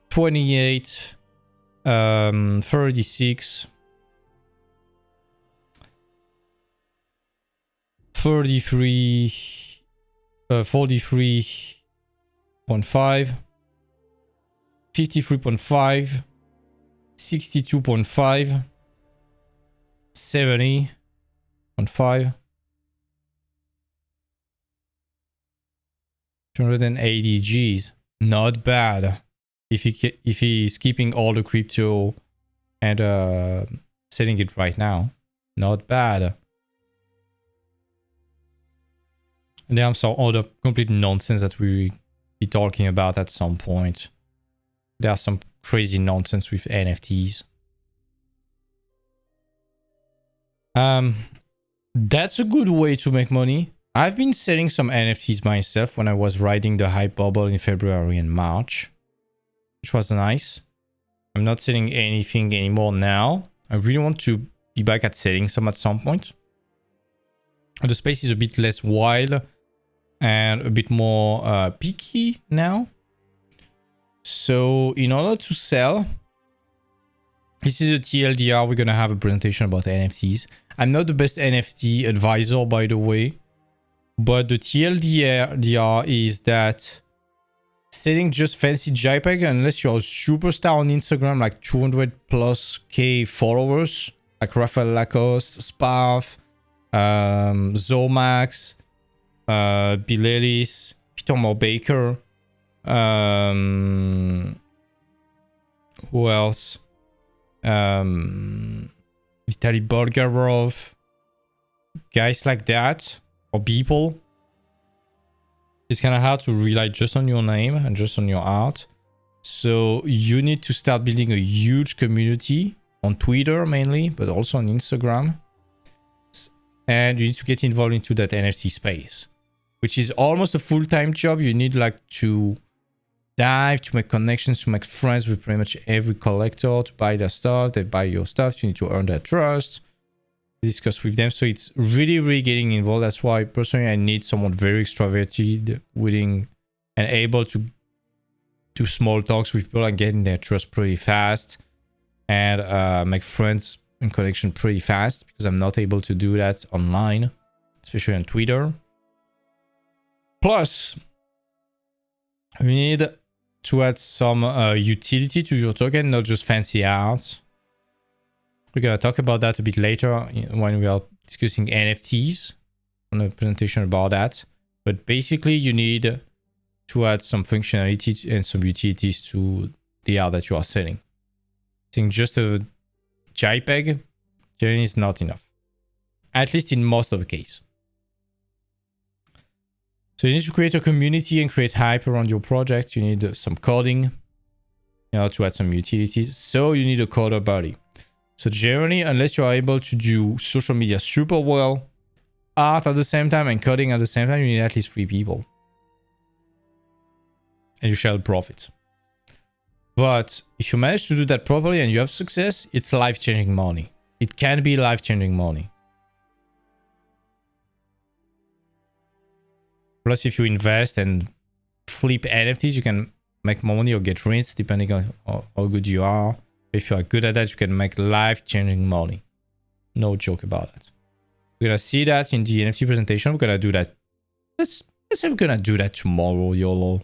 28. 36, 33, 43.5, 53.5, 62.5, 70.5, 280 Gs. Not bad. If he's keeping all the crypto and selling it right now, not bad. And there are some other complete nonsense that we be talking about at some point. There are some crazy nonsense with NFTs. That's a good way to make money. I've been selling some NFTs myself when I was riding the hype bubble in February and March, which was nice. I'm not selling anything anymore now. I really want to be back at selling some at some point. The space is a bit less wild and a bit more picky now. So in order to sell, this is a TLDR. We're going to have a presentation about NFTs. I'm not the best NFT advisor, by the way, but the TLDR is that selling just fancy JPEG, unless you're a superstar on Instagram, like 200+ K followers, like Raphael Lacoste, Sparf, Zomax, Bill Ellis, Peter Moore Baker, who else? Vitaly Bulgarov, guys like that, or people. It's kind of hard to rely just on your name and just on your art. So you need to start building a huge community on Twitter mainly, but also on Instagram. and you need to get involved into that NFT space, which is almost a full-time job. You need like to dive, to make connections, to make friends with pretty much every collector, to buy their stuff. They buy your stuff. You need to earn their trust, discuss with them. So it's really, really getting involved. That's why personally I need someone very extroverted, willing and able to do small talks with people and getting their trust pretty fast, and make friends and connection pretty fast, because I'm not able to do that online, especially on Twitter. Plus, we need to add some utility to your token, not just fancy art. We're going to talk about that a bit later when we are discussing NFTs, on a presentation about that. But basically, you need to add some functionality and some utilities to the art that you are selling. I think just a JPEG generally is not enough, at least in most of the case. So you need to create a community and create hype around your project. You need some coding, to add some utilities. So you need a coder buddy. So generally, unless you are able to do social media super well, art at the same time and coding at the same time, you need at least 3 people. And you share the profits. But if you manage to do that properly and you have success, it's life-changing money. It can be life-changing money. Plus, if you invest and flip NFTs, you can make more money or get rents depending on how good you are. If you are good at that, you can make life-changing money. No joke about it. We're gonna see that in the NFT presentation. We're gonna do that. Let's say we're gonna do that tomorrow, YOLO.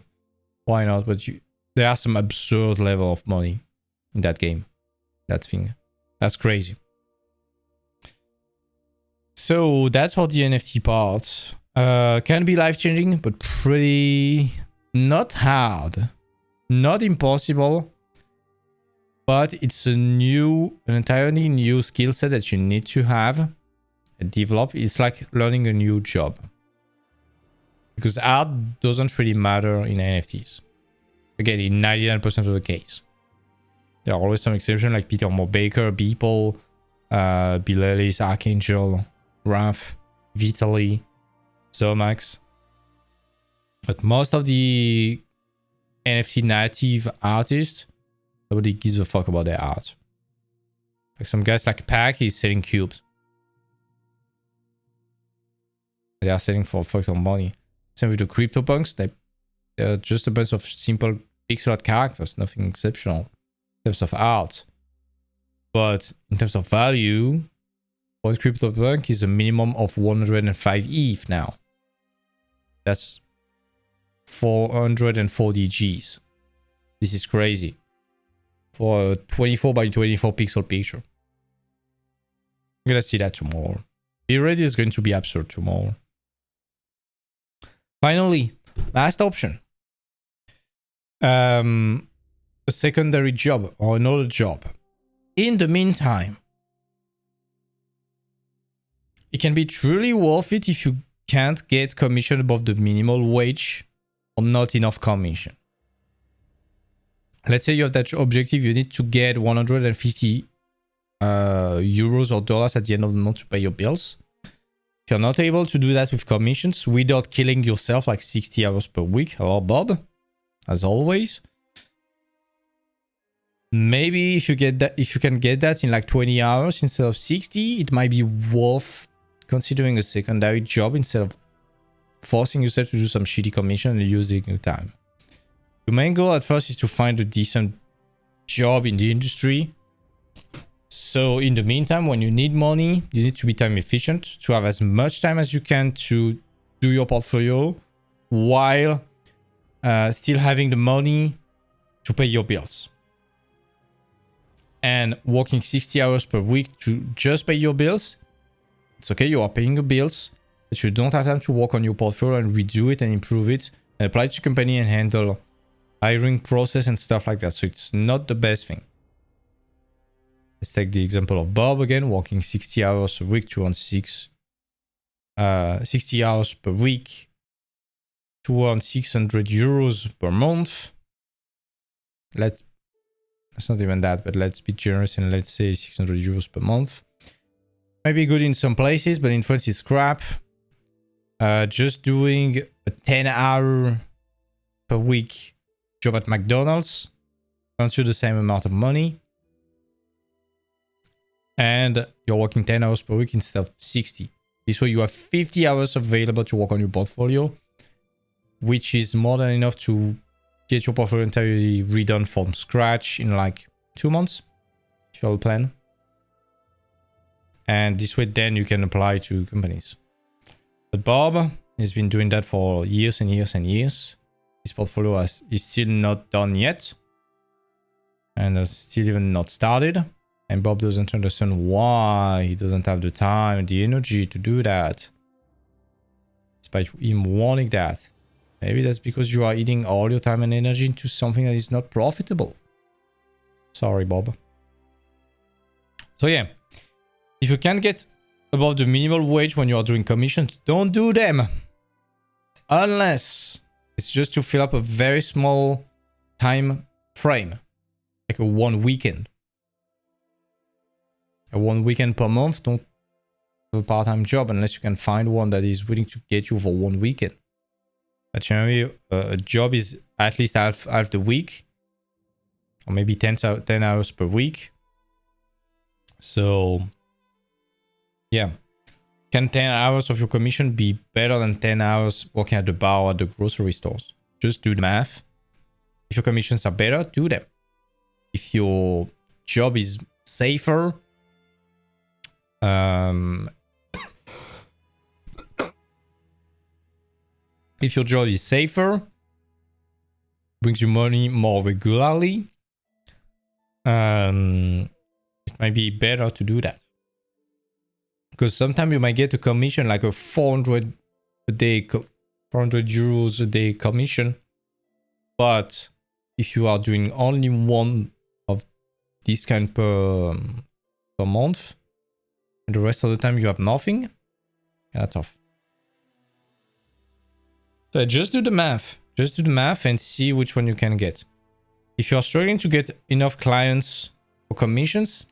Why not? But there are some absurd level of money in that game. That thing. That's crazy. So that's for the NFT part. Can be life-changing, but pretty not hard. Not impossible. But it's an entirely new skill set that you need to have and develop. It's like learning a new job. Because art doesn't really matter in NFTs. Again, in 99% of the case. There are always some exceptions like Peter Moore Baker, Beeple, Bill Ellis, Archangel, Raph, Vitaly, Zomax. But most of the NFT native artists, nobody gives a fuck about their art. Like some guys like Pack, he's selling cubes. They are selling for a fuck ton of money. Same with the CryptoPunks. They're just a bunch of simple pixel art characters, nothing exceptional in terms of art. But in terms of value, one CryptoPunk is a minimum of 105 ETH now. That's 440 Gs. This is crazy. For a 24 by 24 pixel picture. I'm gonna see that tomorrow. Be ready, is going to be absurd tomorrow. Finally, last option. A secondary job or another job. In the meantime, it can be truly worth it if you can't get commission above the minimal wage or not enough commission. Let's say you have that objective, you need to get 150 euros or dollars at the end of the month to pay your bills. If you're not able to do that with commissions without killing yourself like 60 hours per week, hello Bob, as always. Maybe if you can get that in like 20 hours instead of 60, it might be worth considering a secondary job instead of forcing yourself to do some shitty commission and using your time. The main goal at first is to find a decent job in the industry. So in the meantime, when you need money, you need to be time efficient, to have as much time as you can to do your portfolio while still having the money to pay your bills. And working 60 hours per week to just pay your bills, it's okay, you are paying your bills, but you don't have time to work on your portfolio and redo it and improve it and apply it to your company and handle hiring process and stuff like that. So it's not the best thing. Let's take the example of Bob again, working 60 hours a week to earn 60 hours per week to earn 600 euros per month. It's not even that, but let's be generous and let's say 600 euros per month. Maybe good in some places, but in France it's crap. Just doing a 10-hour per week job at McDonald's earns you the same amount of money. And you're working 10 hours per week instead of 60. This way you have 50 hours available to work on your portfolio, which is more than enough to get your portfolio entirely redone from scratch in like 2 months, if you have a plan. And this way then you can apply to companies. But Bob has been doing that for years and years and years. His portfolio is still not done yet. And has still even not started. And Bob doesn't understand why he doesn't have the time, the energy to do that. Despite him wanting that. Maybe that's because you are eating all your time and energy into something that is not profitable. Sorry, Bob. So yeah, if you can't get above the minimum wage when you are doing commissions, don't do them. Unless it's just to fill up a very small time frame. Like a 1 weekend. A 1 weekend per month, don't have a part-time job unless you can find one that is willing to get you for 1 weekend. But generally, a job is at least half the week. Or maybe 10 hours per week. So, yeah. Can 10 hours of your commission be better than 10 hours working at the bar or at the grocery stores? Just do the math. If your commissions are better, do them. If your job is safer, if your job is safer, brings you money more regularly, it might be better to do that. Because sometimes you might get a commission like a 400 a day, 400 euros a day commission. But if you are doing only one of this kind per month, and the rest of the time you have nothing, kind of tough. So just do the math. Just do the math and see which one you can get. If you are struggling to get enough clients for commissions,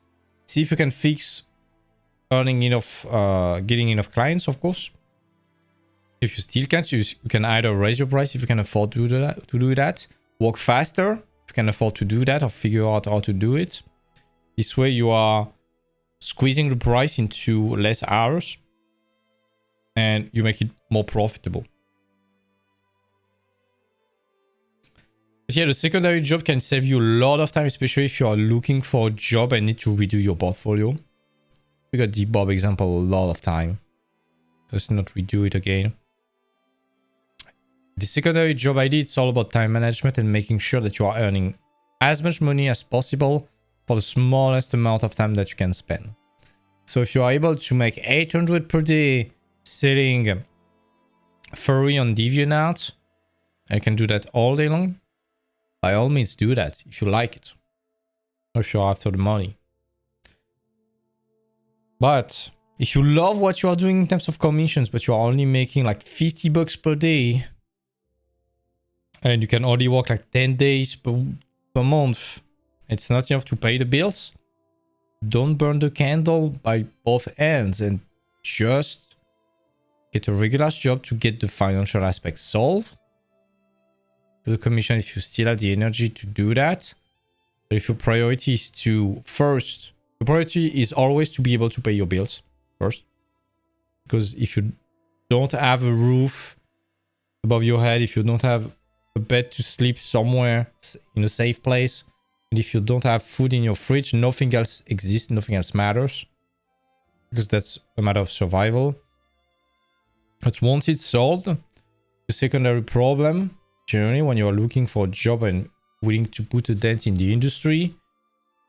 see if you can fix earning enough, getting enough clients, of course. If you still can't, you can either raise your price if you can afford to do that, work faster if you can afford to do that, or figure out how to do it. This way you are squeezing the price into less hours and you make it more profitable. But yeah, the secondary job can save you a lot of time, especially if you are looking for a job and need to redo your portfolio. We got the Bob example a lot of time. Let's not redo it again. The secondary job idea, it's all about time management and making sure that you are earning as much money as possible for the smallest amount of time that you can spend. So if you are able to make 800 per day selling furry on DeviantArt, and you can do that all day long, by all means do that if you like it. Or if you're after the money. But if you love what you are doing in terms of commissions, but you are only making like 50 bucks per day, and you can only work like 10 days per month, it's not enough to pay the bills, don't burn the candle by both ends and just get a regular job to get the financial aspect solved. Do the commission if you still have the energy to do that. But if your priority is to first, the priority is always to be able to pay your bills first. Because if you don't have a roof above your head, if you don't have a bed to sleep somewhere in a safe place, and if you don't have food in your fridge, nothing else exists, nothing else matters. Because that's a matter of survival. But once it's solved, the secondary problem, generally when you are looking for a job and willing to put a dent in the industry,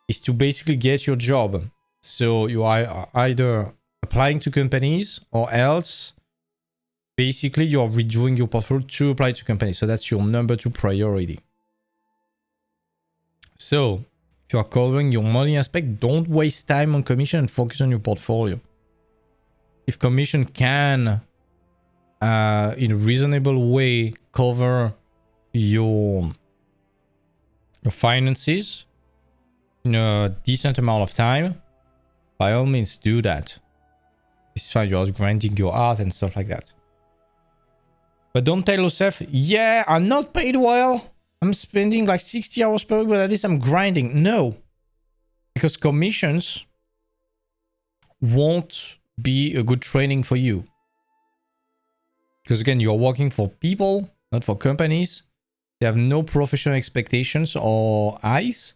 is to basically get your job. So you are either applying to companies or else basically you are redoing your portfolio to apply to companies. So that's your number 2 priority. So if you are covering your money aspect, don't waste time on commission and focus on your portfolio. If commission can in a reasonable way cover your finances in a decent amount of time, by all means do that. It's fine, you're grinding your art and stuff like that. But don't tell yourself, yeah, I'm not paid well. I'm spending like 60 hours per week, but at least I'm grinding. No. Because commissions won't be a good training for you. Because again, you're working for people, not for companies. They have no professional expectations or eyes.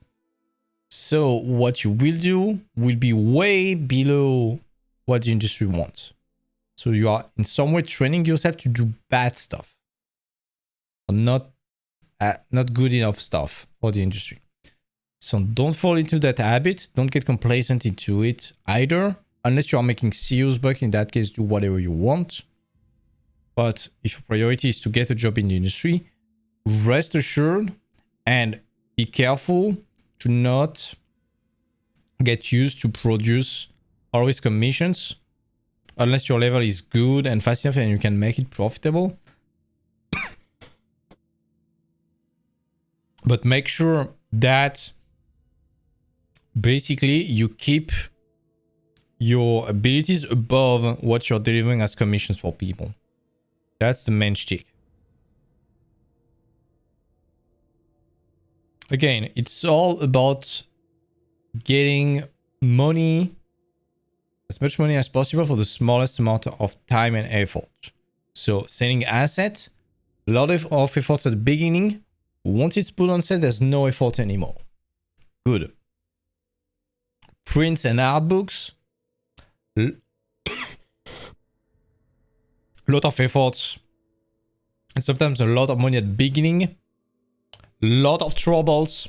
So what you will do will be way below what the industry wants. So you are in some way training yourself to do bad stuff. Or not good enough stuff for the industry. So don't fall into that habit. Don't get complacent into it either. Unless you are making serious buck, in that case, do whatever you want. But if your priority is to get a job in the industry, rest assured and be careful to not get used to produce always commissions unless your level is good and fast enough and you can make it profitable. But make sure that basically you keep your abilities above what you're delivering as commissions for people. That's the main shtick. Again, it's all about getting money, as much money as possible for the smallest amount of time and effort. So selling assets, a lot of efforts at the beginning. Once it's put on sale, there's no effort anymore. Good. Prints and art books. Lot of efforts. And sometimes a lot of money at the beginning. Lot of troubles.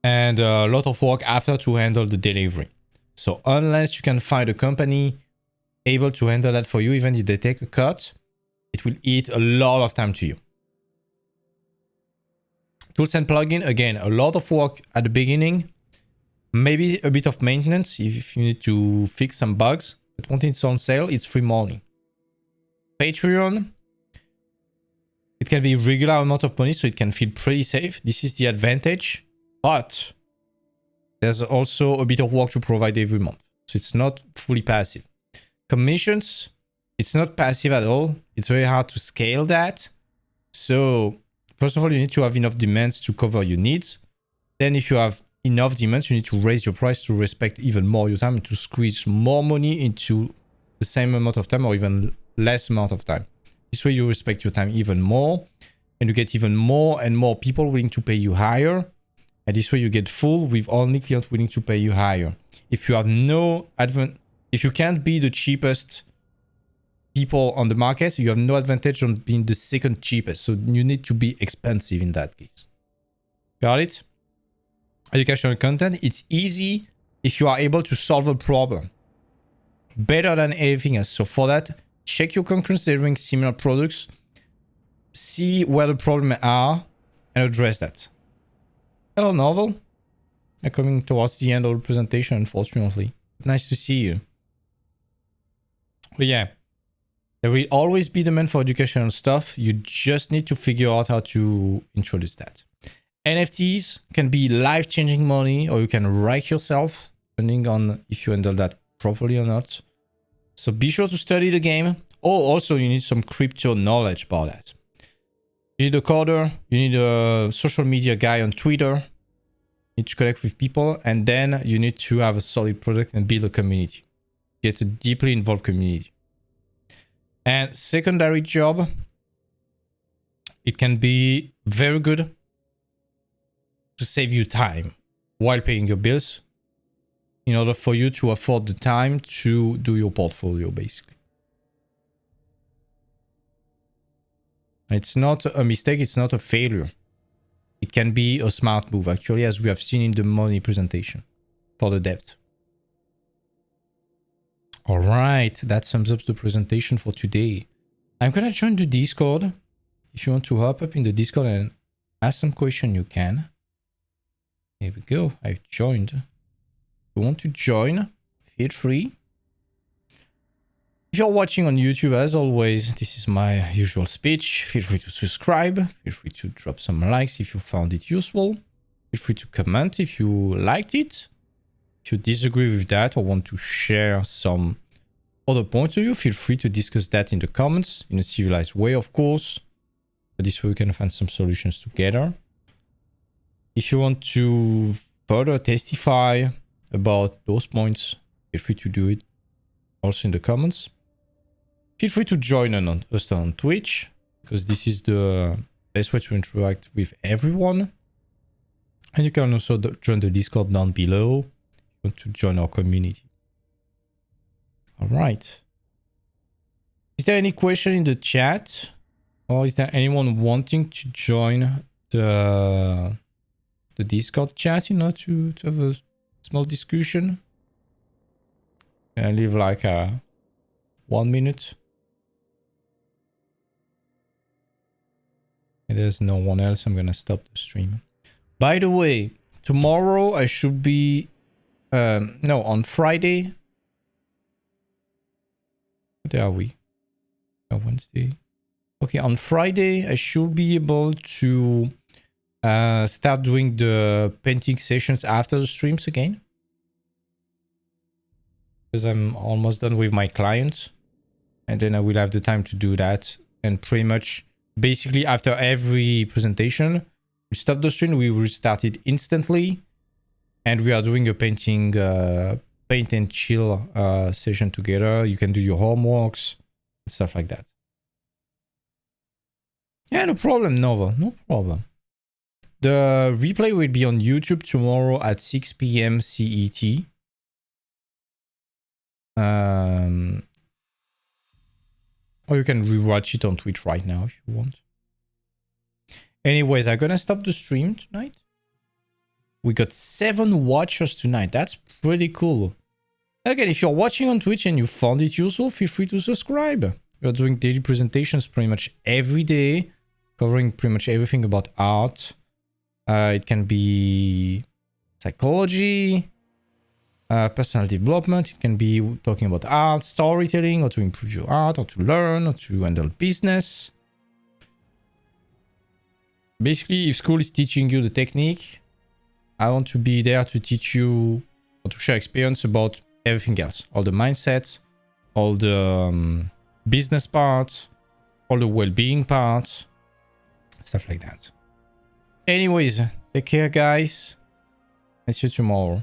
And a lot of work after to handle the delivery. So unless you can find a company able to handle that for you, even if they take a cut, it will eat a lot of time to you. Tools and plugin, again, a lot of work at the beginning. Maybe a bit of maintenance if you need to fix some bugs. But once it's on sale, it's free money. Patreon, it can be a regular amount of money, so it can feel pretty safe. This is the advantage. But there's also a bit of work to provide every month. So it's not fully passive. Commissions, it's not passive at all. It's very hard to scale that. So first of all, you need to have enough demands to cover your needs. Then if you have enough demands, you need to raise your price to respect even more your time and to squeeze more money into the same amount of time or even less amount of time. This way you respect your time even more and you get even more and more people willing to pay you higher. And this way you get full with only clients willing to pay you higher. If you have if you can't be the cheapest people on the market, you have no advantage on being the second cheapest. So you need to be expensive in that case. Got it? Educational content, it's easy if you are able to solve a problem better than anything else. So for that, check your concurrents delivering similar products, see where the problems are and address that. Hello, Novel. I'm coming towards the end of the presentation, unfortunately. Nice to see you. But yeah, there will always be demand for educational stuff. You just need to figure out how to introduce that. NFTs can be life-changing money, or you can wreck yourself, depending on if you handle that properly or not. So be sure to study the game. Oh, also you need some crypto knowledge about that. You need a coder, you need a social media guy on Twitter, you need to connect with people, and then you need to have a solid product and build a community. Get a deeply involved community. And secondary job, it can be very good to save you time while paying your bills in order for you to afford the time to do your portfolio, basically. It's not a mistake, it's not a failure. It can be a smart move, actually, as we have seen in the money presentation for the debt. All right, that sums up the presentation for today. I'm going to join the Discord. If you want to hop up in the Discord and ask some question, you can. Here we go. I've joined. If you want to join, feel free. If you're watching on YouTube, as always, this is my usual speech. Feel free to subscribe. Feel free to drop some likes if you found it useful. Feel free to comment if you liked it. If you disagree with that or want to share some other points of view, feel free to discuss that in the comments in a civilized way, of course. But this way we can find some solutions together. If you want to further testify about those points, feel free to do it also in the comments. Feel free to join us on Twitch, because this is the best way to interact with everyone. And you can also join the Discord down below if you want to join our community. All right. Is there any question in the chat? Or is there anyone wanting to join the Discord chat, you know, to have a small discussion? I leave like 1 minute. If there's no one else, I'm gonna stop the stream. By the way, tomorrow I should be no, on Friday. What day are we? Wednesday. Okay, on Friday I should be able to start doing the painting sessions after the streams again, because I'm almost done with my clients, and then I will have the time to do that. And pretty much basically after every presentation we stop the stream, we restart it instantly, and we are doing a painting paint and chill session together. You can do your homeworks and stuff like that. Yeah, no problem, Nova, no problem. The replay will be on YouTube tomorrow at 6 p.m. CET. Or you can rewatch it on Twitch right now if you want. Anyways, I'm gonna stop the stream tonight. We got 7 watchers tonight. That's pretty cool. Again, if you're watching on Twitch and you found it useful, feel free to subscribe. We're doing daily presentations pretty much every day, covering pretty much everything about art. It can be psychology, personal development. It can be talking about art, storytelling, or to improve your art, or to learn, or to handle business. Basically, if school is teaching you the technique, I want to be there to teach you or to share experience about everything else. All the mindsets, all the business parts, all the well-being parts, stuff like that. Anyways, take care, guys, and see you tomorrow.